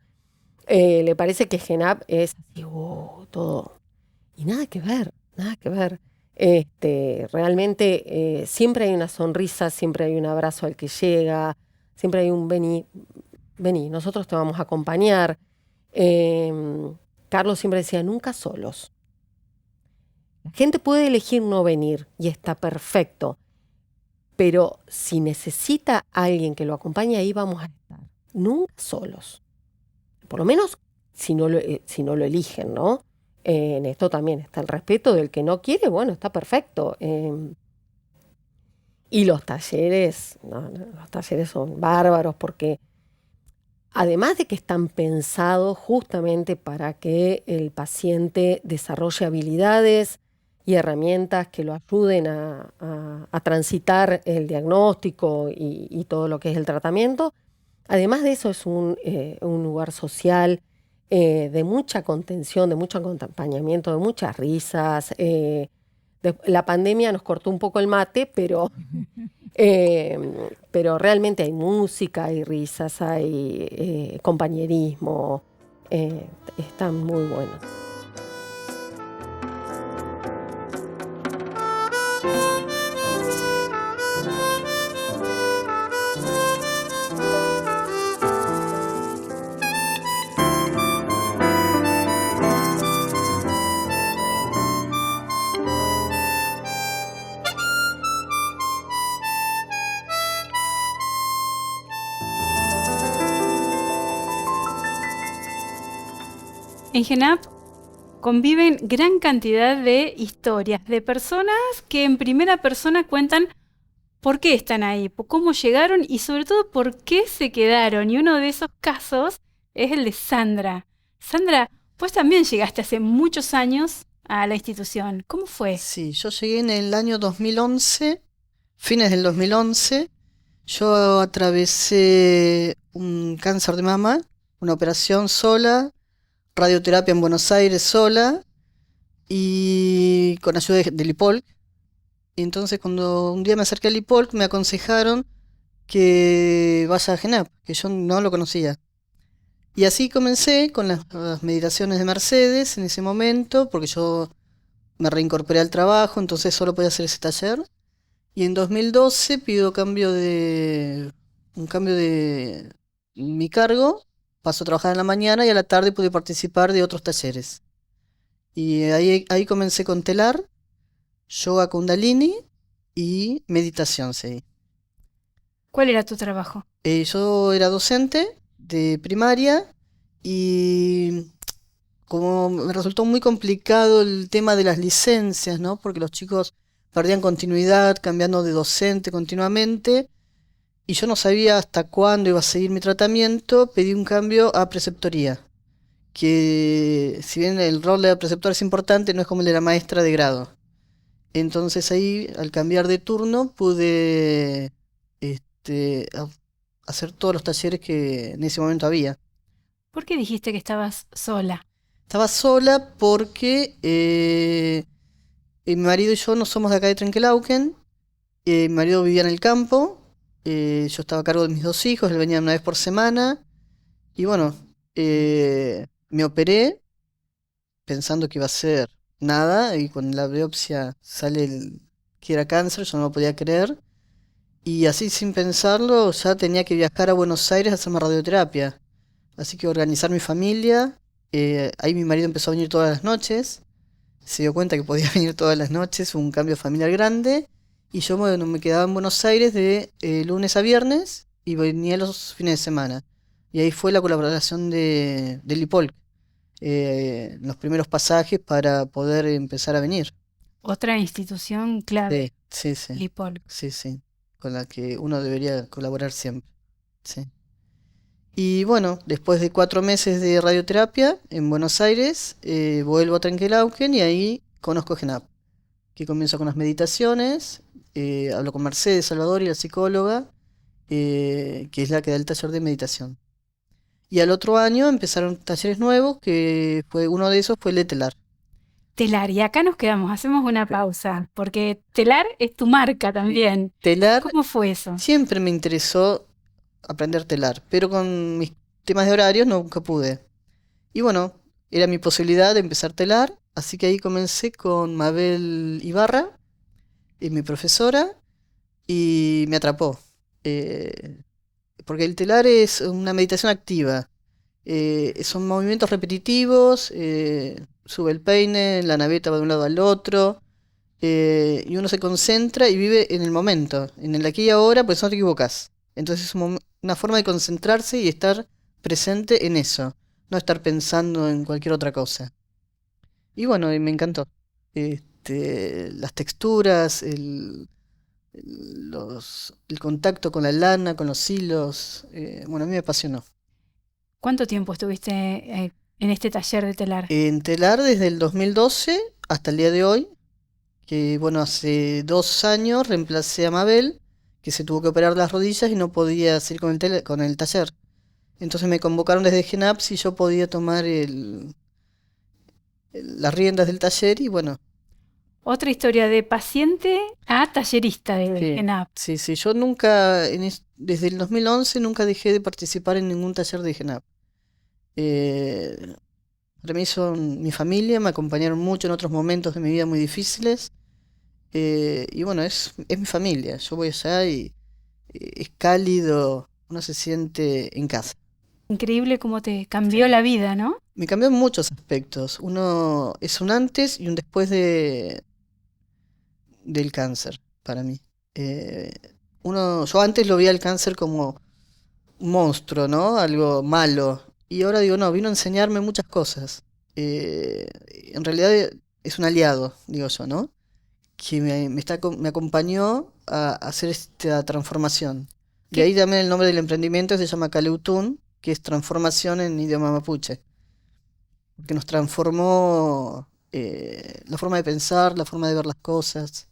Le parece que GENAP es así, todo. Y nada que ver, nada que ver. Realmente siempre hay una sonrisa, siempre hay un abrazo al que llega, siempre hay un vení, nosotros te vamos a acompañar. Carlos siempre decía, nunca solos. La gente puede elegir no venir y está perfecto, pero si necesita a alguien que lo acompañe, ahí vamos a estar. Nunca solos. Por lo menos si no lo eligen, ¿no? En esto también está el respeto del que no quiere, bueno, está perfecto. Y los talleres, los talleres son bárbaros porque además de que están pensados justamente para que el paciente desarrolle habilidades y herramientas que lo ayuden a transitar el diagnóstico y todo lo que es el tratamiento, además de eso es un lugar social de mucha contención, de mucho acompañamiento, de muchas risas. La pandemia nos cortó un poco el mate, pero realmente hay música, hay risas, hay compañerismo, están muy buenos. En GENAP conviven gran cantidad de historias de personas que en primera persona cuentan por qué están ahí, cómo llegaron y sobre todo por qué se quedaron. Y uno de esos casos es el de Sandra. Sandra, vos también llegaste hace muchos años a la institución. ¿Cómo fue? Sí, yo llegué en el año 2011, fines del 2011. Yo atravesé un cáncer de mama, una operación sola, radioterapia en Buenos Aires sola y con ayuda del IPOLC. Y entonces cuando un día me acerqué al IPOLC me aconsejaron que vaya a GENAP, que yo no lo conocía. Y así comencé con las meditaciones de Mercedes en ese momento, porque yo me reincorporé al trabajo, entonces solo podía hacer ese taller. Y en 2012 pido un cambio de mi cargo, paso a trabajar en la mañana y a la tarde pude participar de otros talleres. Y ahí comencé con telar, yoga kundalini y meditación, sí. ¿Cuál era tu trabajo? Yo era docente de primaria y como me resultó muy complicado el tema de las licencias, ¿no? Porque los chicos perdían continuidad, cambiando de docente continuamente, y yo no sabía hasta cuándo iba a seguir mi tratamiento, pedí un cambio a preceptoría, que si bien el rol de la preceptora es importante, no es como el de la maestra de grado. Entonces ahí, al cambiar de turno, pude hacer todos los talleres que en ese momento había. ¿Por qué dijiste que estabas sola? Estaba sola porque mi marido y yo no somos de acá de Trenquelauquen. Mi marido vivía en el campo, yo estaba a cargo de mis 2 hijos, él venía una vez por semana. Y bueno, me operé pensando que iba a ser nada, y con la biopsia sale que era cáncer, yo no lo podía creer. Y así sin pensarlo ya tenía que viajar a Buenos Aires a hacerme radioterapia. Así que organizar mi familia Ahí mi marido empezó a venir todas las noches, se dio cuenta que podía venir todas las noches, un cambio familiar grande, y yo bueno, me quedaba en Buenos Aires de lunes a viernes y venía los fines de semana. Y ahí fue la colaboración de Lipol, los primeros pasajes para poder empezar a venir. Otra institución clave, Sí, sí, sí, Lipol. sí, sí, con la que uno debería colaborar siempre. Sí. Y bueno, después de 4 meses de radioterapia en Buenos Aires, vuelvo a Trenquelauquen y ahí conozco GENAP, que comienzo con las meditaciones, hablo con Mercedes Salvador y la psicóloga, que es la que da el taller de meditación. Y al otro año empezaron talleres nuevos, que fue uno de esos fue el de telar. Telar, y acá nos quedamos, hacemos una pausa, porque telar es tu marca también. Telar, ¿Cómo fue eso? siempre me interesó aprender telar, pero con mis temas de horarios nunca pude. Y bueno, era mi posibilidad de empezar telar, así que ahí comencé con Mabel Ibarra, mi profesora, y me atrapó. Porque el telar es una meditación activa. Son movimientos repetitivos, sube el peine, la naveta va de un lado al otro, y uno se concentra y vive en el momento, en el aquí y ahora, pues no te equivocas. Entonces es una forma de concentrarse y estar presente en eso, no estar pensando en cualquier otra cosa. Y bueno, y me encantó. Las texturas, el contacto con la lana, con los hilos, bueno, a mí me apasionó. ¿Cuánto tiempo estuviste en este taller de telar? En telar desde el 2012 hasta el día de hoy, que bueno, hace 2 años reemplacé a Mabel, que se tuvo que operar las rodillas y no podía seguir con el taller. Entonces me convocaron desde GENAP si yo podía tomar las riendas del taller y bueno, Otra historia de paciente a tallerista de sí, GENAP. sí, yo nunca, desde el 2011 nunca dejé de participar en ningún taller de GENAP. Para mí son mi familia, me acompañaron mucho en otros momentos de mi vida muy difíciles. Y bueno, es mi familia. Yo voy allá y es cálido, uno se siente en casa. Increíble cómo te cambió la vida, ¿no? Me cambió en muchos aspectos. Uno es un antes y un después del cáncer para mí. Yo antes lo veía el cáncer como un monstruo, ¿no? Algo malo. Y ahora digo, no, vino a enseñarme muchas cosas. En realidad es un aliado, digo yo, ¿no? Que me acompañó a hacer esta transformación. De ahí también el nombre del emprendimiento se llama Kaleutún, que es transformación en idioma mapuche. Porque nos transformó la forma de pensar, la forma de ver las cosas.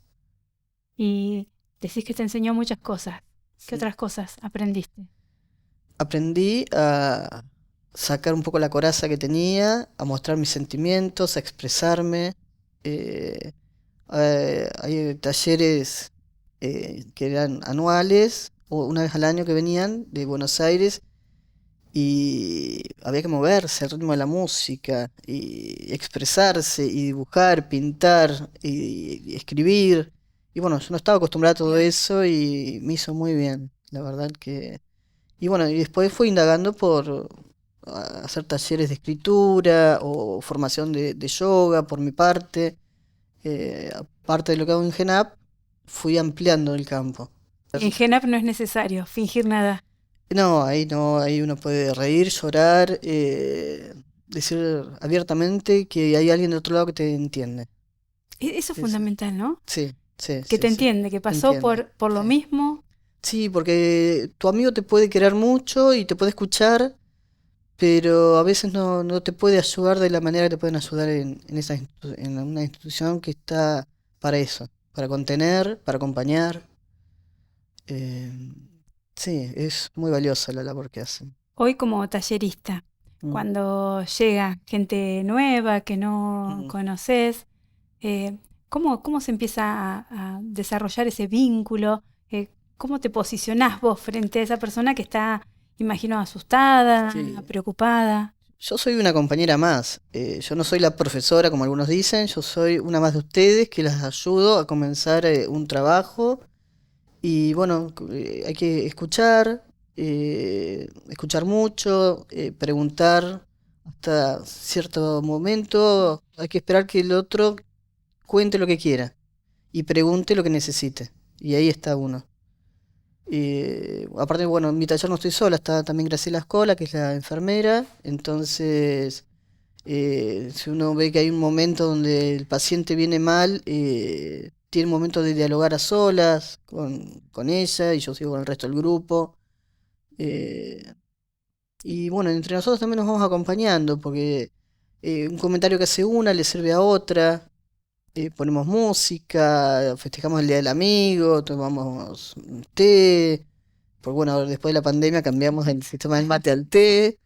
Y decís que te enseñó muchas cosas. ¿Qué Sí. otras cosas aprendiste? Aprendí a sacar un poco la coraza que tenía, a mostrar mis sentimientos, a expresarme. Hay talleres que eran anuales o una vez al año que venían de Buenos Aires y había que moverse al ritmo de la música y expresarse y dibujar, pintar y escribir. Y bueno, yo no estaba acostumbrado a todo eso y me hizo muy bien, la verdad que... Y bueno, y después fui indagando por hacer talleres de escritura o formación de yoga por mi parte. Aparte de lo que hago en GENAP, fui ampliando el campo. En GENAP no es necesario fingir nada. No, ahí uno puede reír, llorar, decir abiertamente que hay alguien de otro lado que te entiende. Eso es Sí, sí. fundamental, ¿no? Sí, sí, Que sí, te sí. entiende, que pasó entiende, por lo sí. mismo. Sí, porque tu amigo te puede querer mucho y te puede escuchar, pero a veces no te puede ayudar de la manera que te pueden ayudar en una institución que está para eso, para contener, para acompañar. Eh, sí, es muy valiosa la labor que hacen. Hoy como tallerista, Mm. cuando llega gente nueva que no Mm. conoces, ¿cómo se empieza a desarrollar ese vínculo? ¿Cómo te posicionás vos frente a esa persona que está, imagino, asustada, Sí. preocupada? Yo soy una compañera más. Yo no soy la profesora, como algunos dicen, yo soy una más de ustedes que las ayudo a comenzar un trabajo. Y bueno, hay que escuchar mucho, preguntar hasta cierto momento hay que esperar que el otro cuente lo que quiera y pregunte lo que necesite. Y ahí está uno. Aparte, bueno, en mi taller no estoy sola, está también Graciela Escola, que es la enfermera. Entonces, si uno ve que hay un momento donde el paciente viene mal, tiene un momento de dialogar a solas con ella y yo sigo con el resto del grupo. Eh, y bueno, entre nosotros también nos vamos acompañando, porque un comentario que hace una le sirve a otra. Ponemos música, festejamos el Día del Amigo, tomamos un té. Porque bueno, después de la pandemia cambiamos el sistema del mate al té.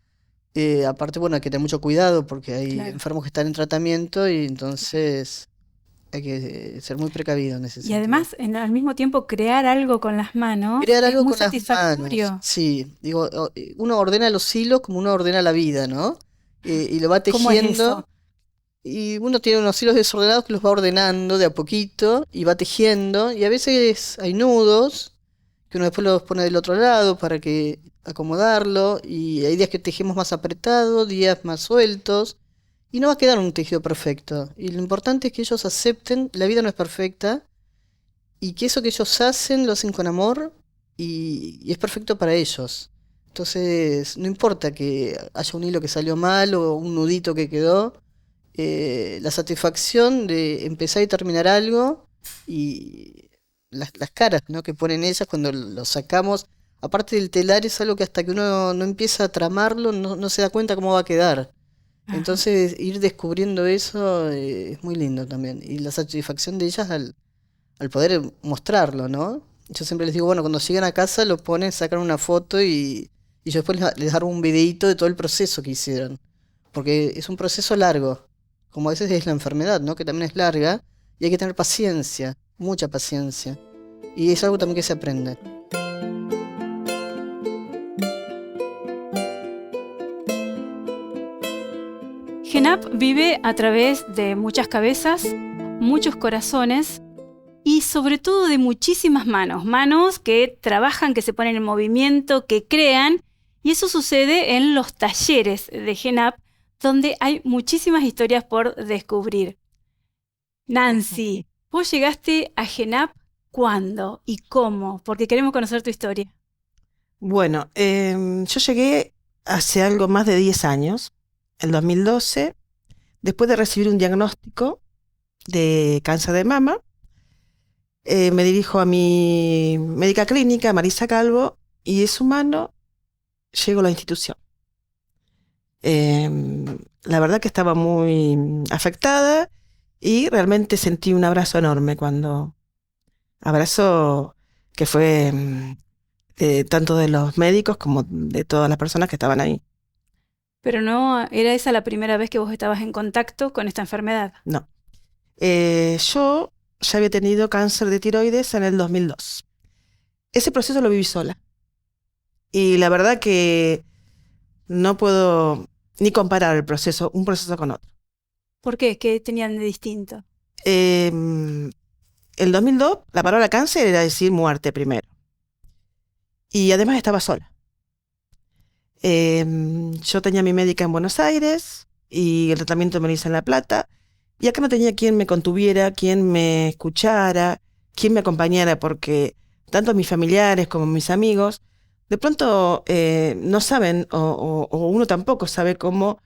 Aparte, bueno, hay que tener mucho cuidado porque hay Claro. enfermos que están en tratamiento y entonces hay que ser muy precavido en ese Y sentido. además, al mismo tiempo, crear algo con las manos Crear es algo muy con las manos, satisfactorio. sí. Digo, uno ordena los hilos como uno ordena la vida, ¿no? Y lo va ¿Cómo es tejiendo. eso? Y uno tiene unos hilos desordenados que los va ordenando de a poquito y va tejiendo. Y a veces hay nudos que uno después los pone del otro lado para que acomodarlo. Y hay días que tejemos más apretado, días más sueltos. Y no va a quedar un tejido perfecto. Y lo importante es que ellos acepten, la vida no es perfecta. Y que eso que ellos hacen lo hacen con amor y es perfecto para ellos. Entonces, no importa que haya un hilo que salió mal o un nudito que quedó, la satisfacción de empezar y terminar algo y las caras, ¿no?, que ponen ellas cuando lo sacamos. Aparte del telar es algo que hasta que uno no empieza a tramarlo no se da cuenta cómo va a quedar. Ajá. Entonces ir descubriendo eso es muy lindo también. Y la satisfacción de ellas al poder mostrarlo, ¿no? Yo siempre les digo, bueno, cuando llegan a casa lo ponen, sacan una foto y yo después les hago un videíto de todo el proceso que hicieron. Porque es un proceso largo, como a veces es la enfermedad, ¿no?, que también es larga y hay que tener paciencia, mucha paciencia. Y es algo también que se aprende. GENAP vive a través de muchas cabezas, muchos corazones y sobre todo de muchísimas manos. Manos que trabajan, que se ponen en movimiento, que crean. Y eso sucede en los talleres de GENAP, donde hay muchísimas historias por descubrir. Nancy, vos llegaste a GENAP ¿cuándo y cómo? Porque queremos conocer tu historia. Bueno, yo llegué hace algo más de 10 años, en 2012, después de recibir un diagnóstico de cáncer de mama. Me dirijo a mi médica clínica, Marisa Calvo, y de su mano llego a la institución. La verdad que estaba muy afectada y realmente sentí un abrazo enorme abrazo que fue tanto de los médicos como de todas las personas que estaban ahí. Pero no era esa la primera vez que vos estabas en contacto con esta enfermedad. No. Yo ya había tenido cáncer de tiroides en el 2002. Ese proceso lo viví sola. Y la verdad que no puedo ni comparar un proceso con otro. ¿Por qué? ¿Qué tenían de distinto? El 2002, la palabra cáncer era decir muerte primero. Y además estaba sola. Yo tenía a mi médica en Buenos Aires y el tratamiento me lo hice en La Plata. Y acá no tenía quien me contuviera, quien me escuchara, quien me acompañara, porque tanto mis familiares como mis amigos de pronto no saben o uno tampoco sabe cómo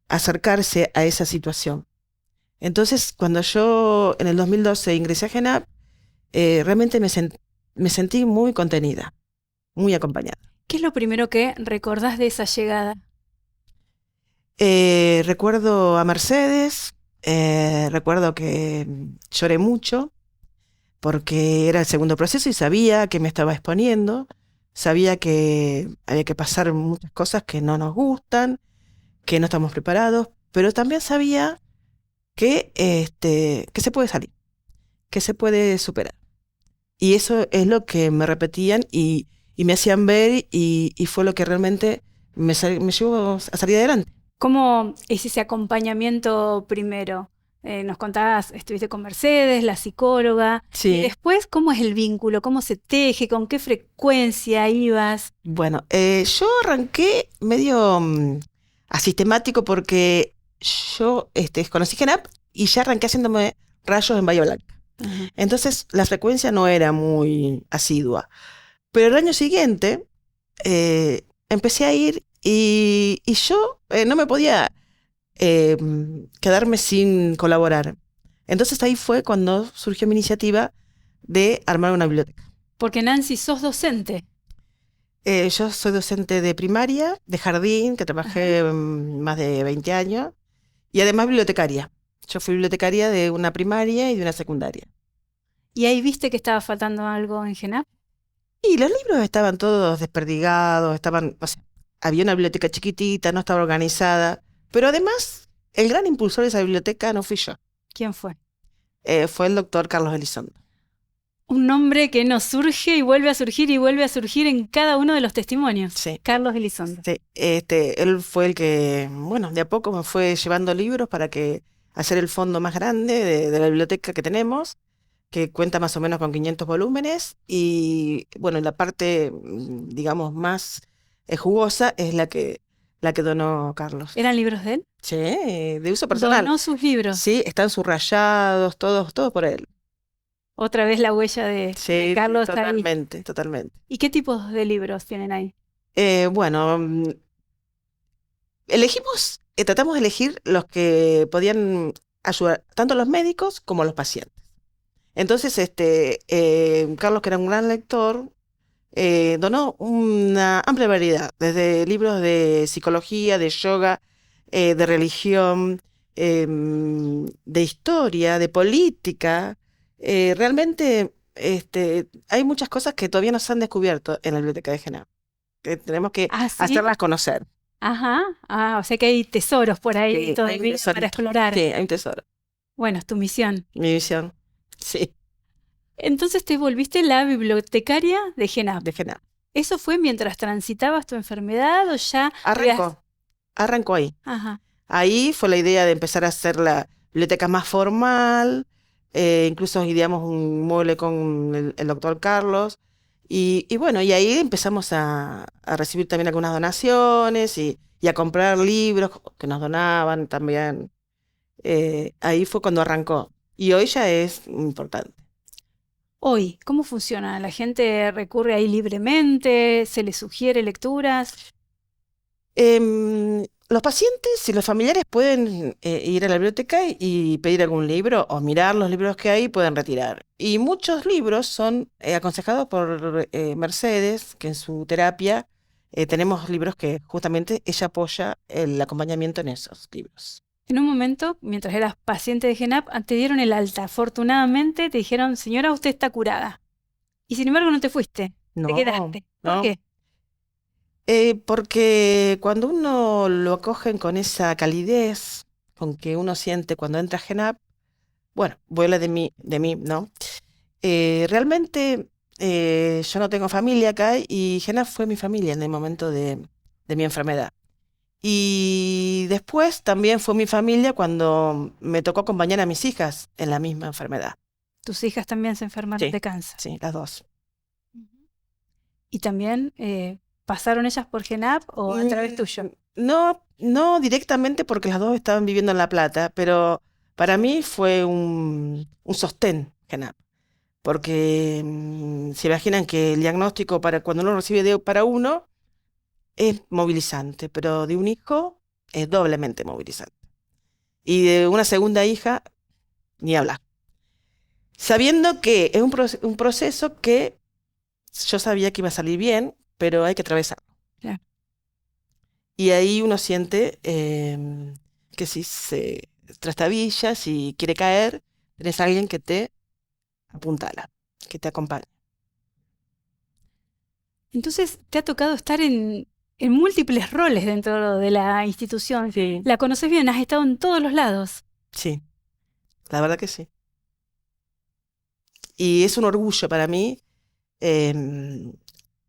acercarse a esa situación. Entonces, cuando yo en el 2012 ingresé a GENAP, realmente me sentí muy contenida, muy acompañada. ¿Qué es lo primero que recordás de esa llegada? Recuerdo a Mercedes, recuerdo que lloré mucho porque era el segundo proceso y sabía que me estaba exponiendo, sabía que había que pasar muchas cosas que no nos gustan, que no estamos preparados, pero también sabía que se puede salir, que se puede superar. Y eso es lo que me repetían y me hacían ver y fue lo que realmente me llevó a salir adelante. ¿Cómo es ese acompañamiento primero? Nos contabas, estuviste con Mercedes, la psicóloga. Sí. Y después, ¿cómo es el vínculo? ¿Cómo se teje? ¿Con qué frecuencia ibas? Bueno, yo arranqué medio asistemático porque yo conocí GENAP y ya arranqué haciéndome rayos en Bahía Blanca. Ajá. Entonces la frecuencia no era muy asidua. Pero el año siguiente empecé a ir y yo no me podía quedarme sin colaborar. Entonces ahí fue cuando surgió mi iniciativa de armar una biblioteca. Porque Nancy, sos docente. Yo soy docente de primaria, de jardín, que trabajé más de 20 años, y además bibliotecaria. Yo fui bibliotecaria de una primaria y de una secundaria. ¿Y ahí viste que estaba faltando algo en GENAP? Y los libros estaban todos desperdigados, o sea, había una biblioteca chiquitita, no estaba organizada, pero además el gran impulsor de esa biblioteca no fui yo, ¿Quién fue? fue el doctor Carlos Elizondo. Un nombre que nos surge y vuelve a surgir y vuelve a surgir en cada uno de los testimonios. Sí. Carlos Elizondo. Sí, él fue el que, bueno, de a poco me fue llevando libros para hacer el fondo más grande de la biblioteca que tenemos, que cuenta más o menos con 500 volúmenes, y bueno, la parte, digamos, más jugosa es la que donó Carlos. ¿Eran libros de él? Sí, de uso personal. Donó sus libros. Sí, están subrayados, todos por él. Otra vez la huella de Sí, Carlos está ahí. totalmente, totalmente. ¿Y qué tipos de libros tienen ahí? Bueno, tratamos de elegir los que podían ayudar tanto a los médicos como a los pacientes. Entonces, Carlos, que era un gran lector, donó una amplia variedad, desde libros de psicología, de yoga, de religión, de historia, de política. Realmente hay muchas cosas que todavía no se han descubierto en la biblioteca de GENAP, que tenemos que ¿Ah, sí? hacerlas conocer. Ajá. O sea que hay tesoros por ahí Sí, hay un todavía para tesorito. explorar. Sí, hay un tesoro. Bueno, es tu misión. Mi visión. Sí, Entonces te volviste la bibliotecaria de GENAP. de GENAP. ¿Eso fue mientras transitabas tu enfermedad o ya habías- Arrancó ahí. Ajá. Ahí fue la idea de empezar a hacer la biblioteca más formal, incluso ideamos un mueble con el doctor Carlos, y bueno, y ahí empezamos a recibir también algunas donaciones y a comprar libros que nos donaban también. Ahí fue cuando arrancó, y hoy ya es importante. Hoy, ¿cómo funciona? ¿La gente recurre ahí libremente? ¿Se les sugiere lecturas? Los pacientes y los familiares pueden ir a la biblioteca y pedir algún libro o mirar los libros que hay y pueden retirar. Y muchos libros son aconsejados por Mercedes, que en su terapia tenemos libros que justamente ella apoya el acompañamiento en esos libros. En un momento, mientras eras paciente de GENAP, te dieron el alta. Afortunadamente te dijeron, señora, usted está curada. Y sin embargo no te fuiste, te No, quedaste. ¿Por no. qué? Porque cuando uno lo acogen con esa calidez con que uno siente cuando entra a GENAP, bueno, voy a hablar de mí, ¿no? Realmente yo no tengo familia acá y GENAP fue mi familia en el momento de mi enfermedad. Y después también fue mi familia cuando me tocó acompañar a mis hijas en la misma enfermedad. Tus hijas también se enfermaron Sí. de cáncer. Sí, las dos. Y también pasaron ellas por GENAP o a través tuyo. No directamente porque las dos estaban viviendo en La Plata, pero para mí fue un sostén GENAP. Porque se imaginan que el diagnóstico para cuando uno recibe para uno es movilizante, pero de un hijo es doblemente movilizante. Y de una segunda hija, ni hablar. Sabiendo que es un proceso que yo sabía que iba a salir bien, pero hay que atravesarlo. Claro. Y ahí uno siente que si se trastabilla, si quiere caer, tenés a alguien que te apuntala, que te acompañe. Entonces te ha tocado estar en múltiples roles dentro de la institución. Sí. La conoces bien, has estado en todos los lados. Sí, la verdad que sí. Y es un orgullo para mí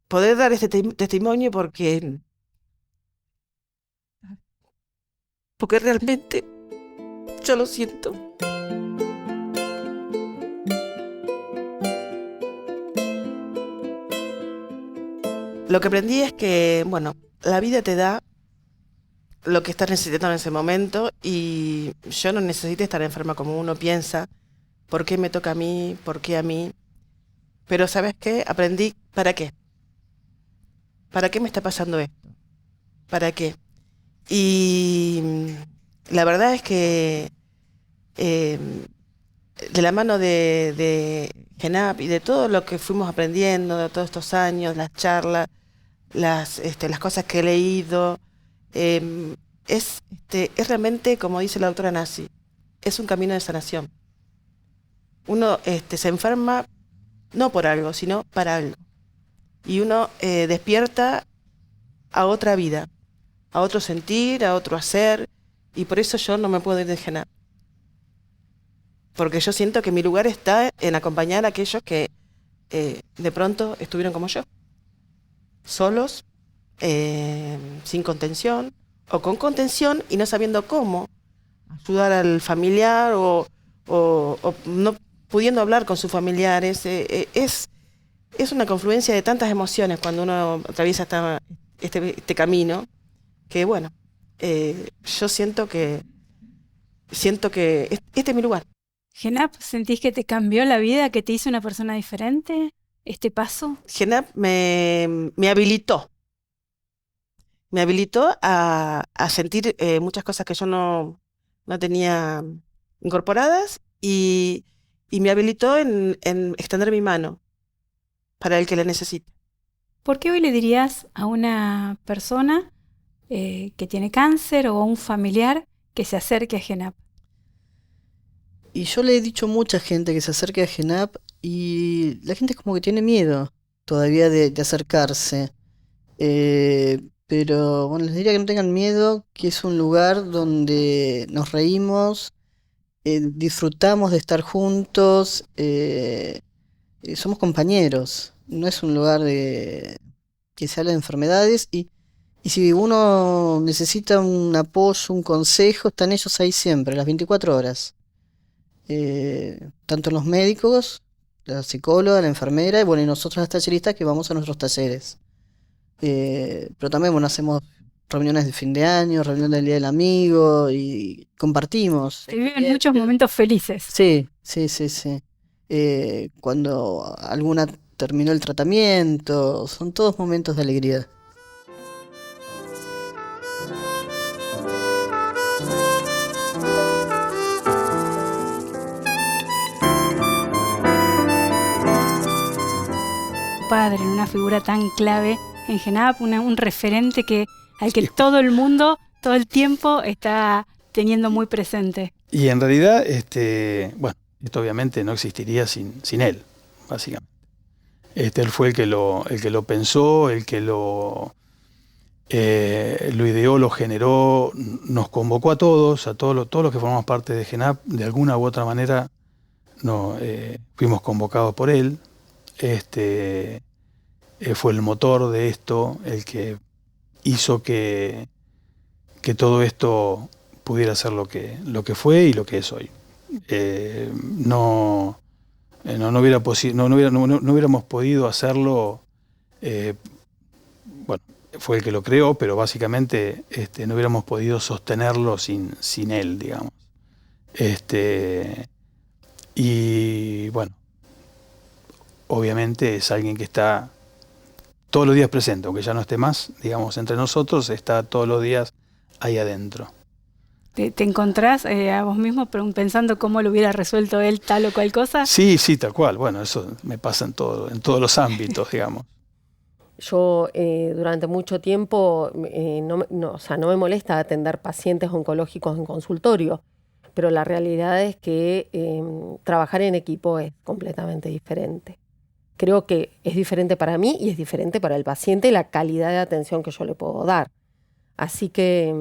poder dar este testimonio porque realmente yo lo siento. Lo que aprendí es que, bueno, la vida te da lo que estás necesitando en ese momento, y yo no necesito estar enferma como uno piensa. ¿Por qué me toca a mí? ¿Por qué a mí? Pero ¿sabes qué? Aprendí, ¿para qué? ¿Para qué me está pasando esto? ¿Para qué? Y la verdad es que eh, de la mano de GENAP y de todo lo que fuimos aprendiendo de todos estos años, las charlas, las cosas que he leído, es realmente, como dice la doctora Nasi, es un camino de sanación. Uno se enferma no por algo, sino para algo. Y uno despierta a otra vida, a otro sentir, a otro hacer, y por eso yo no me puedo ir de GENAP. Porque yo siento que mi lugar está en acompañar a aquellos que de pronto estuvieron como yo, solos, sin contención, o con contención y no sabiendo cómo ayudar al familiar o no pudiendo hablar con sus familiares. Es una confluencia de tantas emociones cuando uno atraviesa este camino, que bueno, yo siento que este es mi lugar. ¿GENAP sentís que te cambió la vida, que te hizo una persona diferente este paso? GENAP me habilitó. Me habilitó a sentir muchas cosas que yo no tenía incorporadas, y me habilitó en extender mi mano para el que la necesite. ¿Por qué hoy le dirías a una persona que tiene cáncer o a un familiar que se acerque a GENAP? Y yo le he dicho a mucha gente que se acerque a GENAP y la gente es como que tiene miedo todavía de acercarse. Pero bueno, les diría que no tengan miedo, que es un lugar donde nos reímos, disfrutamos de estar juntos, somos compañeros. No es un lugar que se habla de enfermedades y si uno necesita un apoyo, un consejo, están ellos ahí siempre, las 24 horas. Tanto los médicos, la psicóloga, la enfermera, y bueno, y nosotros las talleristas que vamos a nuestros talleres. Pero también, bueno, hacemos reuniones de fin de año, reuniones del Día del Amigo y compartimos. Se viven muchos momentos felices. Sí. Cuando alguna terminó el tratamiento, son todos momentos de alegría. Padre, una figura tan clave en GENAP, un referente al que todo el mundo, todo el tiempo está teniendo muy presente. Y en realidad, bueno, esto obviamente no existiría sin él, básicamente. Él fue el que lo pensó, el que lo ideó, lo generó, nos convocó a todos los que formamos parte de GENAP, de alguna u otra manera fuimos convocados por él. Fue el motor de esto, el que hizo que todo esto pudiera ser lo que fue y lo que es hoy. No hubiéramos podido hacerlo. Bueno, fue el que lo creó, pero básicamente no hubiéramos podido sostenerlo sin él, digamos. Y bueno, obviamente es alguien que está todos los días presente, aunque ya no esté más, digamos, entre nosotros, está todos los días ahí adentro. ¿Te encontrás a vos mismo pensando cómo lo hubiera resuelto él tal o cual cosa? Sí, tal cual. Bueno, eso me pasa en todos los ámbitos, digamos. Yo durante mucho tiempo no me molesta atender pacientes oncológicos en consultorio, pero la realidad es que trabajar en equipo es completamente diferente. Creo que es diferente para mí y es diferente para el paciente la calidad de atención que yo le puedo dar. Así que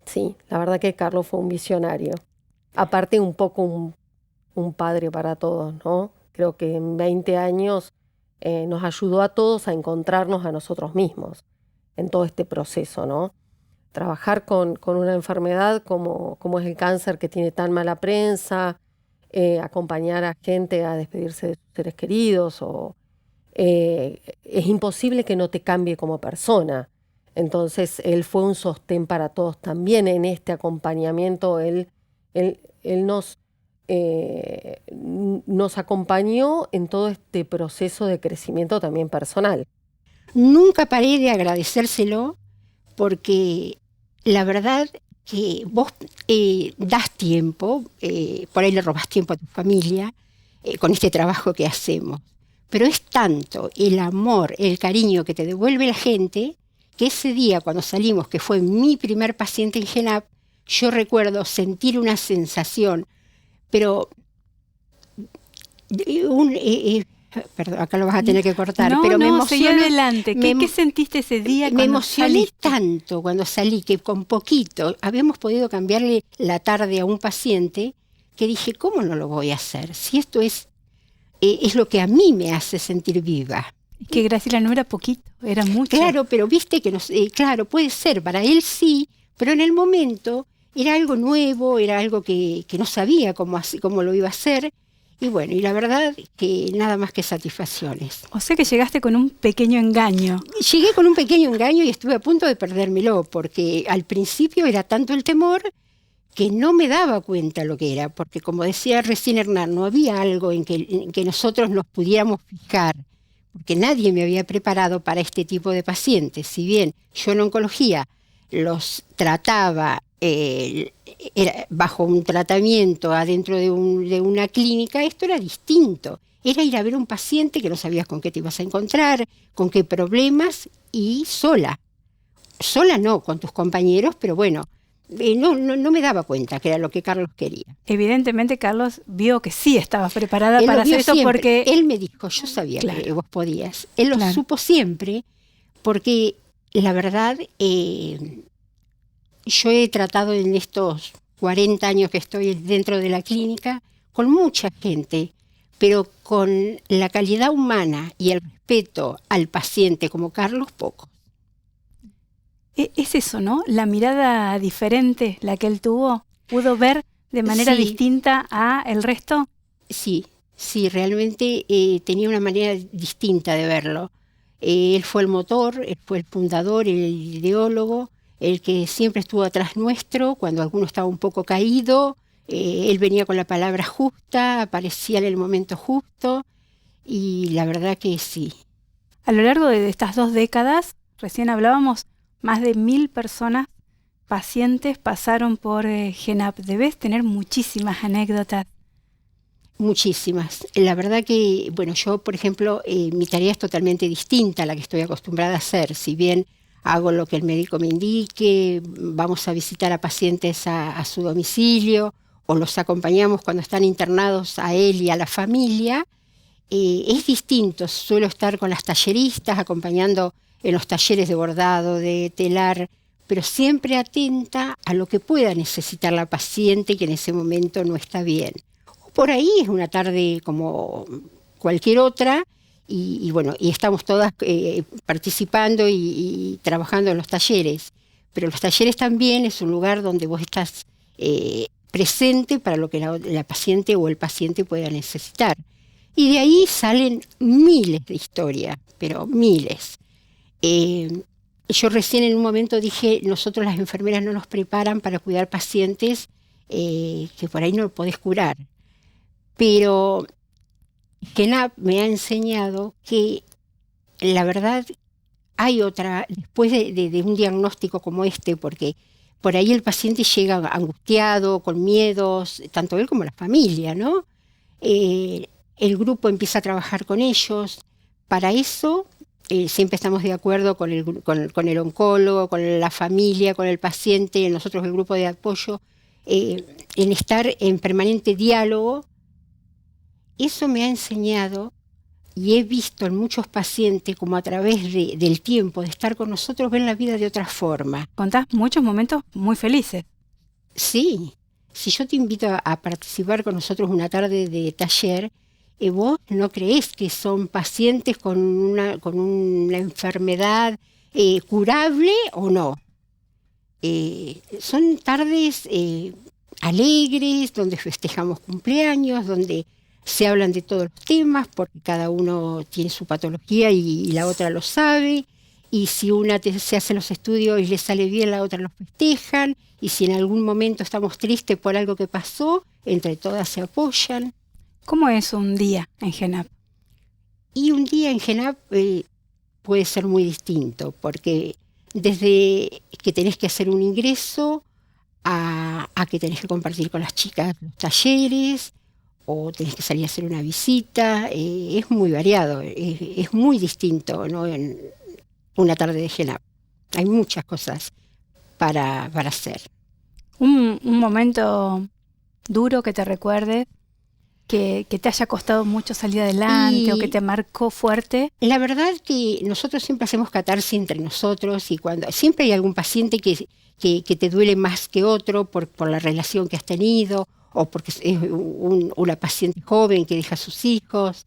sí, la verdad que Carlos fue un visionario. Aparte un poco un padre para todos, ¿no? Creo que en 20 años nos ayudó a todos a encontrarnos a nosotros mismos en todo este proceso, ¿no? Trabajar con una enfermedad como es el cáncer, que tiene tan mala prensa, acompañar a gente a despedirse de sus seres queridos, es imposible que no te cambie como persona. Entonces él fue un sostén para todos también en este acompañamiento. Él nos acompañó en todo este proceso de crecimiento también personal. Nunca paré de agradecérselo porque la verdad que vos das tiempo, por ahí le robás tiempo a tu familia con este trabajo que hacemos. Pero es tanto el amor, el cariño que te devuelve la gente, que ese día cuando salimos, que fue mi primer paciente en GENAP, yo recuerdo sentir una sensación, pero perdón, acá lo vas a tener que cortar, pero me seguí emocioné. adelante. ¿Qué sentiste ese día Me cuando emocioné saliste? tanto cuando salí, que con poquito habíamos podido cambiarle la tarde a un paciente, que dije, ¿cómo no lo voy a hacer? Si esto es lo que a mí me hace sentir viva. Es que Graciela no era poquito, era mucho. Claro, pero viste que claro, puede ser, para él sí, pero en el momento era algo nuevo, era algo que no sabía cómo lo iba a hacer. Y bueno, y la verdad que nada más que satisfacciones. O sea que llegaste con un pequeño engaño. Llegué con un pequeño engaño y estuve a punto de perdérmelo, porque al principio era tanto el temor que no me daba cuenta lo que era, porque como decía recién Hernán, no había algo en que nosotros nos pudiéramos fijar, porque nadie me había preparado para este tipo de pacientes. Si bien yo en oncología los trataba era bajo un tratamiento adentro de una clínica, esto era distinto. Era ir a ver a un paciente que no sabías con qué te ibas a encontrar, con qué problemas, y sola. Sola no, con tus compañeros, pero bueno, no me daba cuenta que era lo que Carlos quería. Evidentemente Carlos vio que sí estabas preparada Él para lo vio hacer esto siempre. porque... Él me dijo, yo sabía Claro. que vos podías. Él lo Claro. supo siempre, porque la verdad, yo he tratado en estos 40 años que estoy dentro de la clínica con mucha gente, pero con la calidad humana y el respeto al paciente como Carlos, poco. Es eso, ¿no? La mirada diferente, la que él tuvo, pudo ver de manera Sí. distinta a el resto. Sí, realmente tenía una manera distinta de verlo. Él fue el motor, él fue el fundador, el ideólogo, el que siempre estuvo atrás nuestro cuando alguno estaba un poco caído. Él venía con la palabra justa, aparecía en el momento justo, y la verdad que sí. A lo largo de estas 2 décadas, recién hablábamos, más de 1000 personas, pacientes, pasaron por GENAP. Debes tener muchísimas anécdotas. Muchísimas. La verdad que, bueno, yo, por ejemplo, mi tarea es totalmente distinta a la que estoy acostumbrada a hacer. Si bien hago lo que el médico me indique, vamos a visitar a pacientes a su domicilio, o los acompañamos cuando están internados a él y a la familia, es distinto. Suelo estar con las talleristas, acompañando en los talleres de bordado, de telar, pero siempre atenta a lo que pueda necesitar la paciente que en ese momento no está bien. Por ahí es una tarde como cualquier otra, y bueno, y estamos todas participando y trabajando en los talleres. Pero los talleres también es un lugar donde vos estás presente para lo que la paciente o el paciente pueda necesitar. Y de ahí salen miles de historias, pero miles. Yo recién en un momento dije, nosotros las enfermeras no nos preparan para cuidar pacientes que por ahí no lo podés curar. Pero GENAP me ha enseñado que la verdad hay otra, después de un diagnóstico como este, porque por ahí el paciente llega angustiado, con miedos, tanto él como la familia, ¿no? El grupo empieza a trabajar con ellos. Para eso siempre estamos de acuerdo con el oncólogo, con la familia, con el paciente, nosotros el grupo de apoyo, en estar en permanente diálogo. Eso me ha enseñado, y he visto en muchos pacientes como a través del tiempo de estar con nosotros ven la vida de otra forma. Contás muchos momentos muy felices. Sí, si yo te invito a participar con nosotros una tarde de taller, vos no creés que son pacientes con una enfermedad curable o no. Son tardes alegres, donde festejamos cumpleaños, donde se hablan de todos los temas, porque cada uno tiene su patología y la otra lo sabe, y si una se hace los estudios y le sale bien, la otra los festejan, y si en algún momento estamos tristes por algo que pasó, entre todas se apoyan. ¿Cómo es un día en GENAP? Y un día en GENAP puede ser muy distinto, porque desde que tenés que hacer un ingreso a que tenés que compartir con las chicas los talleres, o tenés que salir a hacer una visita, es muy variado, es muy distinto, ¿no? En una tarde de GENAP. Hay muchas cosas para hacer. Un momento duro que te recuerdes, que te haya costado mucho salir adelante o que te marcó fuerte. La verdad que nosotros siempre hacemos catarsis entre nosotros, y cuando siempre hay algún paciente que te duele más que otro por la relación que has tenido, o porque es una paciente joven que deja a sus hijos.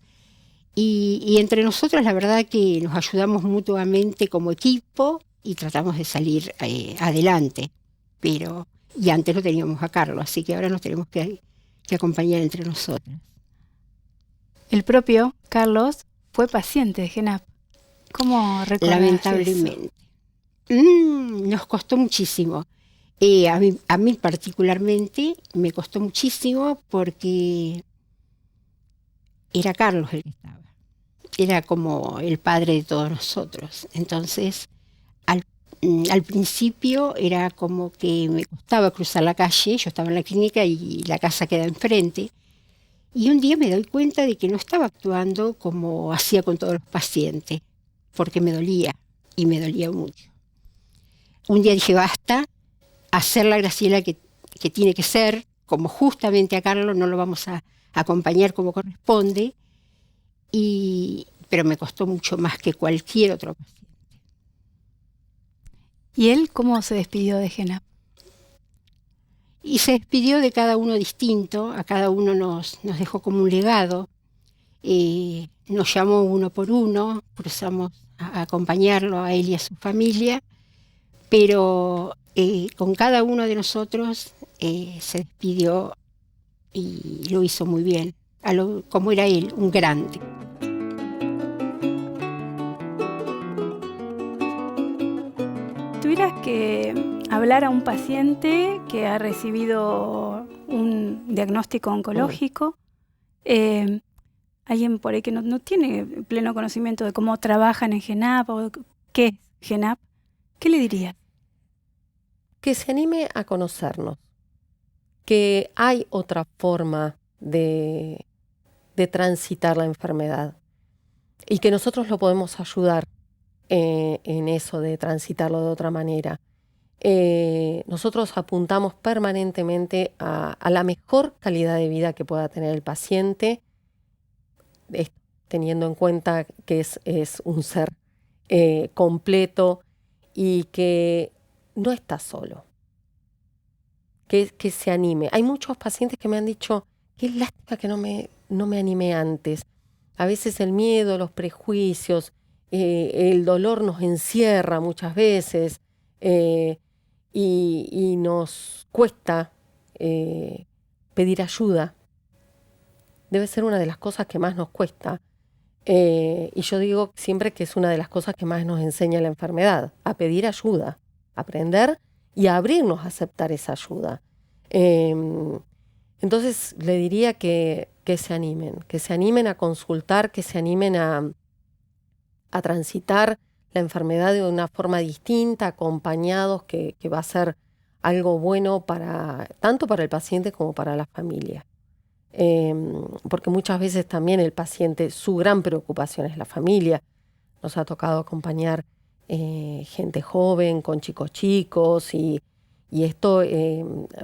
Y entre nosotros la verdad que nos ayudamos mutuamente como equipo y tratamos de salir adelante. Y antes no teníamos a Carlos, así que ahora nos tenemos que acompañar entre nosotros. El propio Carlos fue paciente de GENAP. ¿Cómo recordás Lamentablemente. Nos costó muchísimo. A mí particularmente me costó muchísimo porque era Carlos el que estaba. Era como el padre de todos nosotros. Entonces, al principio era como que me costaba cruzar la calle. Yo estaba en la clínica y la casa queda enfrente. Y un día me doy cuenta de que no estaba actuando como hacía con todos los pacientes, porque me dolía, y me dolía mucho. Un día dije, basta, hacer la Graciela que tiene que ser, como justamente a Carlos no lo vamos a acompañar como corresponde, pero me costó mucho más que cualquier otro paciente. ¿Y él cómo se despidió de GENAP? Y se despidió de cada uno distinto, a cada uno nos dejó como un legado, nos llamó uno por uno, cruzamos a acompañarlo a él y a su familia, pero con cada uno de nosotros se despidió y lo hizo muy bien, como era él, un grande. Tuvieras que hablar a un paciente que ha recibido un diagnóstico oncológico, alguien por ahí que no tiene pleno conocimiento de cómo trabajan en GENAP o qué es GENAP, ¿qué le dirías? Que se anime a conocernos, que hay otra forma de transitar la enfermedad y que nosotros lo podemos ayudar en eso de transitarlo de otra manera. Nosotros apuntamos permanentemente a la mejor calidad de vida que pueda tener el paciente, teniendo en cuenta que es un ser completo y que no está solo. Que se anime. Hay muchos pacientes que me han dicho, qué lástima que no me animé antes. A veces el miedo, los prejuicios, el dolor nos encierra muchas veces y nos cuesta pedir ayuda. Debe ser una de las cosas que más nos cuesta. Y yo digo siempre que es una de las cosas que más nos enseña la enfermedad, a pedir ayuda, aprender y a abrirnos a aceptar esa ayuda. Entonces le diría que se animen a consultar, que se animen a transitar la enfermedad de una forma distinta, acompañados, que va a ser algo bueno tanto para el paciente como para la familia. Porque muchas veces también el paciente, su gran preocupación es la familia. Nos ha tocado acompañar gente joven, con chicos, y esto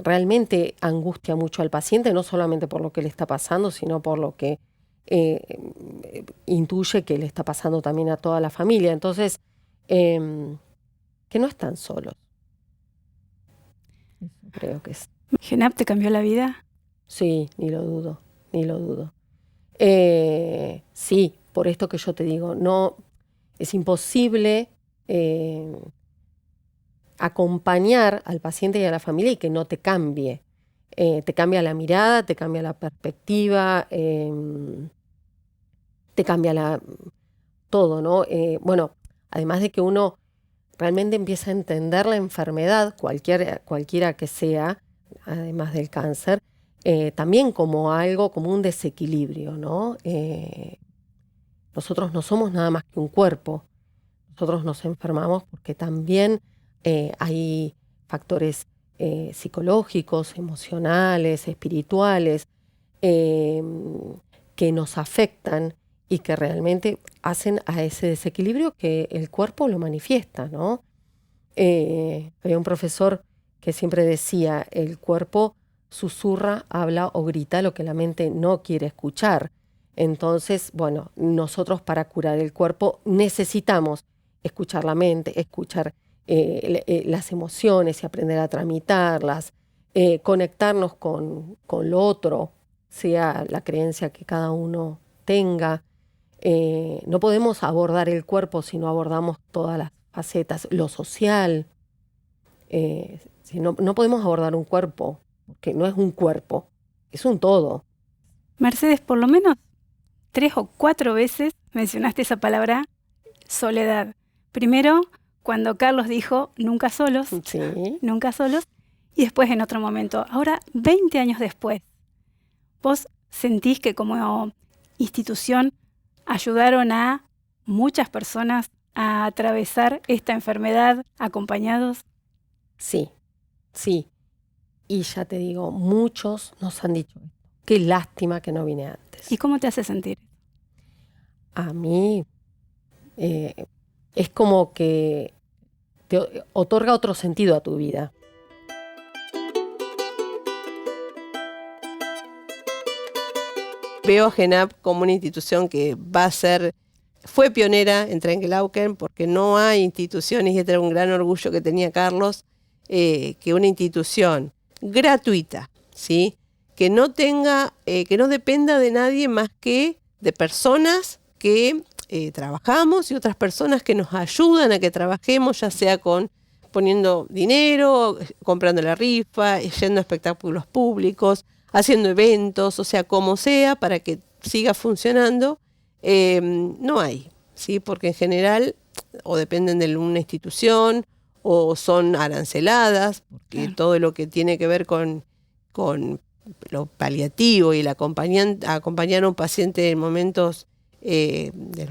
realmente angustia mucho al paciente, no solamente por lo que le está pasando, sino por lo que intuye que le está pasando también a toda la familia. Entonces, que no están solos. Eso creo que es. ¿GENAP te cambió la vida? Sí, ni lo dudo. Sí, por esto que yo te digo, no es imposible acompañar al paciente y a la familia y que no te cambie. Te cambia la mirada, te cambia la perspectiva, te cambia todo, ¿no? Bueno, además de que uno realmente empieza a entender la enfermedad, cualquiera que sea, además del cáncer, también como algo, como un desequilibrio, ¿no? Nosotros no somos nada más que un cuerpo. Nosotros nos enfermamos porque también hay factores psicológicos, emocionales, espirituales, que nos afectan y que realmente hacen a ese desequilibrio que el cuerpo lo manifiesta, ¿no? Había un profesor que siempre decía, el cuerpo susurra, habla o grita lo que la mente no quiere escuchar. Entonces, bueno, nosotros para curar el cuerpo necesitamos escuchar la mente, escuchar las emociones y aprender a tramitarlas, conectarnos con lo otro, sea la creencia que cada uno tenga. No podemos abordar el cuerpo si no abordamos todas las facetas, lo social. Si no podemos abordar un cuerpo, porque no es un cuerpo, es un todo. Mercedes, por lo menos 3 o 4 veces mencionaste esa palabra soledad. Primero, cuando Carlos dijo nunca solos, Sí. nunca solos, y después en otro momento. Ahora, 20 años después, ¿vos sentís que como institución ayudaron a muchas personas a atravesar esta enfermedad acompañados? Sí. Y ya te digo, muchos nos han dicho esto. Qué lástima que no vine antes. ¿Y cómo te hace sentir? A mí es como que te otorga otro sentido a tu vida. Veo a GENAP como una institución que fue pionera en Trenquelauquen, porque no hay instituciones, y este era un gran orgullo que tenía Carlos, que una institución gratuita, ¿sí? Que no dependa de nadie más que de personas que trabajamos y otras personas que nos ayudan a que trabajemos, ya sea poniendo dinero, comprando la rifa, yendo a espectáculos públicos, haciendo eventos, o sea, como sea, para que siga funcionando. No hay, ¿sí? Porque en general o dependen de una institución o son aranceladas, porque Claro. todo lo que tiene que ver con lo paliativo y el acompañar a un paciente en momentos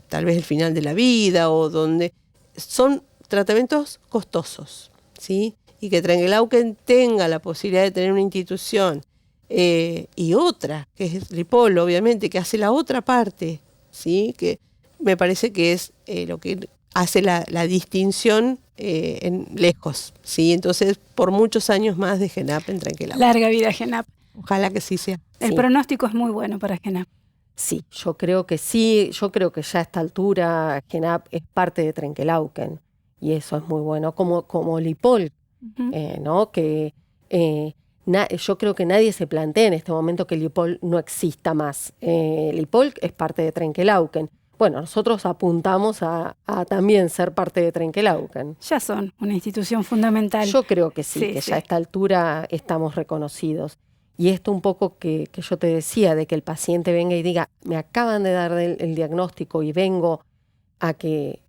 tal vez el final de la vida, o donde son tratamientos costosos, ¿sí? Y que Trenquelauquen tenga la posibilidad de tener una institución y otra, que es Ripoll, obviamente, que hace la otra parte, ¿sí? Que me parece que es lo que hace la distinción en lejos, ¿sí? Entonces, por muchos años más de GENAP en Trenquelauquen. Larga vida, GENAP. Ojalá que sí sea. El Sí. pronóstico es muy bueno para GENAP. Sí, yo creo que sí. Yo creo que ya a esta altura GENAP es parte de Trenquelauquen y eso es muy bueno. Como Lipol, Ujú. ¿no? Que yo creo que nadie se plantea en este momento que Lipol no exista más. Lipol es parte de Trenquelauquen. Bueno, nosotros apuntamos a también ser parte de Trenquelauquen. Ya son una institución fundamental. Yo creo que sí, Sí, que sí. ya a esta altura estamos reconocidos. Y esto un poco que yo te decía, de que el paciente venga y diga, me acaban de dar el diagnóstico y vengo a que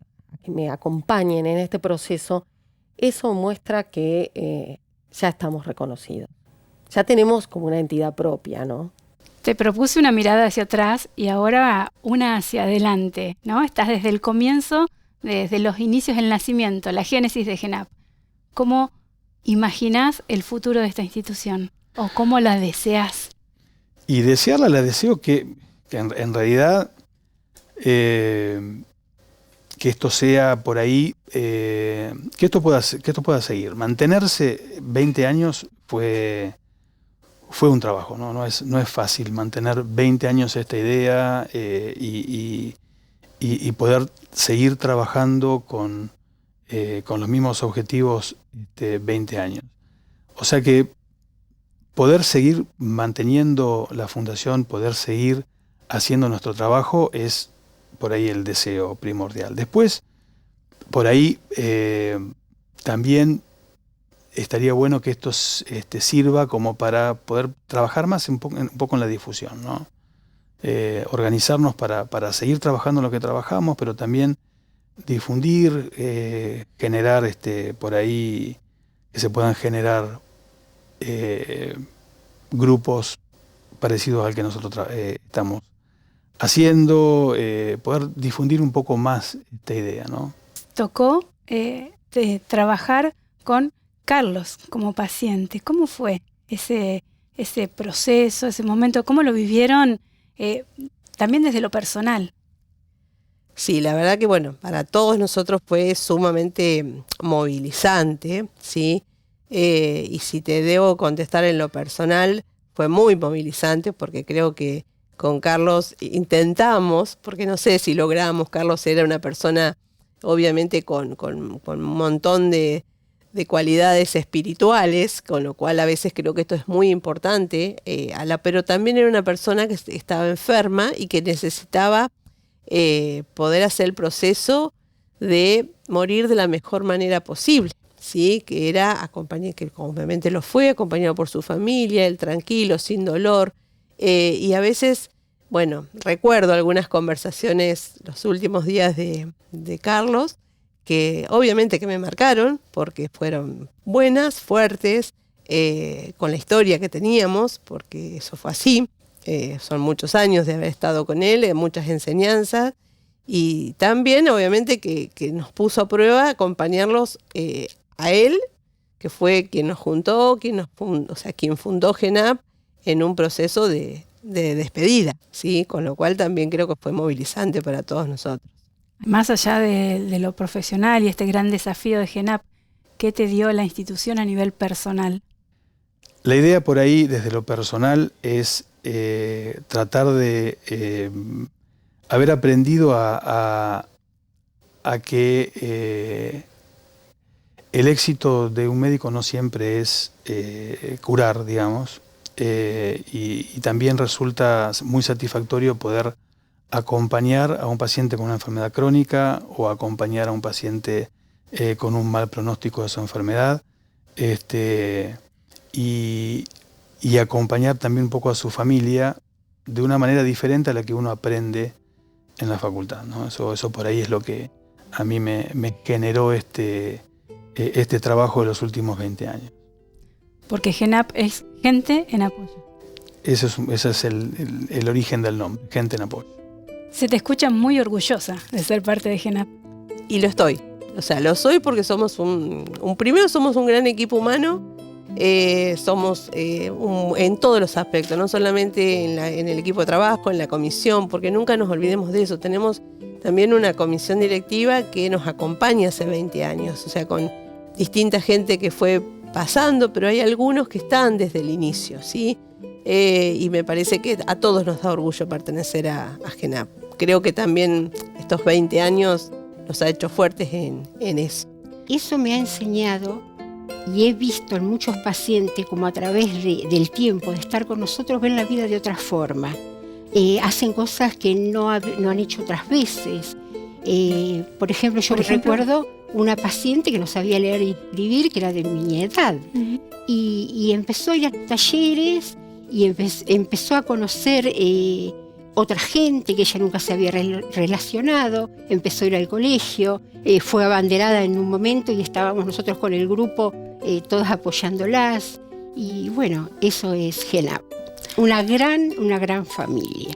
me acompañen en este proceso, eso muestra que ya estamos reconocidos. Ya tenemos como una entidad propia, ¿no? Te propuse una mirada hacia atrás y ahora una hacia adelante, ¿no? Estás desde el comienzo, desde los inicios del nacimiento, la génesis de GENAP. ¿Cómo imaginás el futuro de esta institución? ¿O cómo la deseas? Y desearla, la deseo que en realidad que esto sea por ahí, que esto pueda seguir. Mantenerse 20 años fue un trabajo, ¿no? No es fácil mantener 20 años esta idea y poder seguir trabajando con los mismos objetivos 20 años. O sea que poder seguir manteniendo la fundación, poder seguir haciendo nuestro trabajo es por ahí el deseo primordial. Después, por ahí también estaría bueno que esto sirva como para poder trabajar más un poco en la difusión, ¿no? Organizarnos para seguir trabajando en lo que trabajamos, pero también difundir, generar por ahí que se puedan generar grupos parecidos al que nosotros estamos haciendo, poder difundir un poco más esta idea, ¿no? Tocó de trabajar con Carlos como paciente. ¿Cómo fue ese proceso, ese momento? ¿Cómo lo vivieron también desde lo personal? Sí, la verdad que bueno, para todos nosotros fue sumamente movilizante, ¿sí? Y si te debo contestar en lo personal, fue muy movilizante porque creo que con Carlos intentamos, porque no sé si logramos. Carlos era una persona obviamente con un montón de cualidades espirituales, con lo cual a veces creo que esto es muy importante, pero también era una persona que estaba enferma y que necesitaba poder hacer el proceso de morir de la mejor manera posible, ¿sí? Que era acompañado, que obviamente lo fue, acompañado por su familia, él tranquilo, sin dolor, y a veces, bueno, recuerdo algunas conversaciones los últimos días de Carlos, que obviamente que me marcaron, porque fueron buenas, fuertes, con la historia que teníamos, porque eso fue así. Son muchos años de haber estado con él, muchas enseñanzas, y también obviamente que nos puso a prueba acompañarlos a él, que fue quien nos juntó, quien fundó GENAP en un proceso de despedida, ¿sí? Con lo cual también creo que fue movilizante para todos nosotros. Más allá de lo profesional y este gran desafío de GENAP, ¿qué te dio la institución a nivel personal? La idea por ahí, desde lo personal, es tratar de haber aprendido a que el éxito de un médico no siempre es curar, digamos, y también resulta muy satisfactorio poder acompañar a un paciente con una enfermedad crónica o acompañar a un paciente con un mal pronóstico de su enfermedad, y acompañar también un poco a su familia de una manera diferente a la que uno aprende en la facultad, ¿no? Eso por ahí es lo que a mí me generó este trabajo de los últimos 20 años. Porque GENAP es gente en apoyo. Ese es el origen del nombre, gente en apoyo. Se te escucha muy orgullosa de ser parte de GENAP. Y lo estoy. O sea, lo soy porque somos primero somos un gran equipo humano, somos en todos los aspectos, no solamente en el equipo de trabajo, en la comisión, porque nunca nos olvidemos de eso. Tenemos también una comisión directiva que nos acompaña hace 20 años, o sea, con distinta gente que fue pasando, pero hay algunos que están desde el inicio, ¿sí? Y me parece que a todos nos da orgullo pertenecer a GENAP. Creo que también estos 20 años nos ha hecho fuertes en eso. Eso me ha enseñado, y he visto en muchos pacientes como a través del tiempo de estar con nosotros ven la vida de otra forma. Hacen cosas que no han hecho otras veces. Por ejemplo, yo recuerdo una paciente que no sabía leer y escribir, que era de mi edad, y empezó a ir a talleres y empezó a conocer otra gente que ella nunca se había relacionado, empezó a ir al colegio, fue abanderada en un momento y estábamos nosotros con el grupo todos apoyándolas, y bueno, eso es GENAP, una gran familia.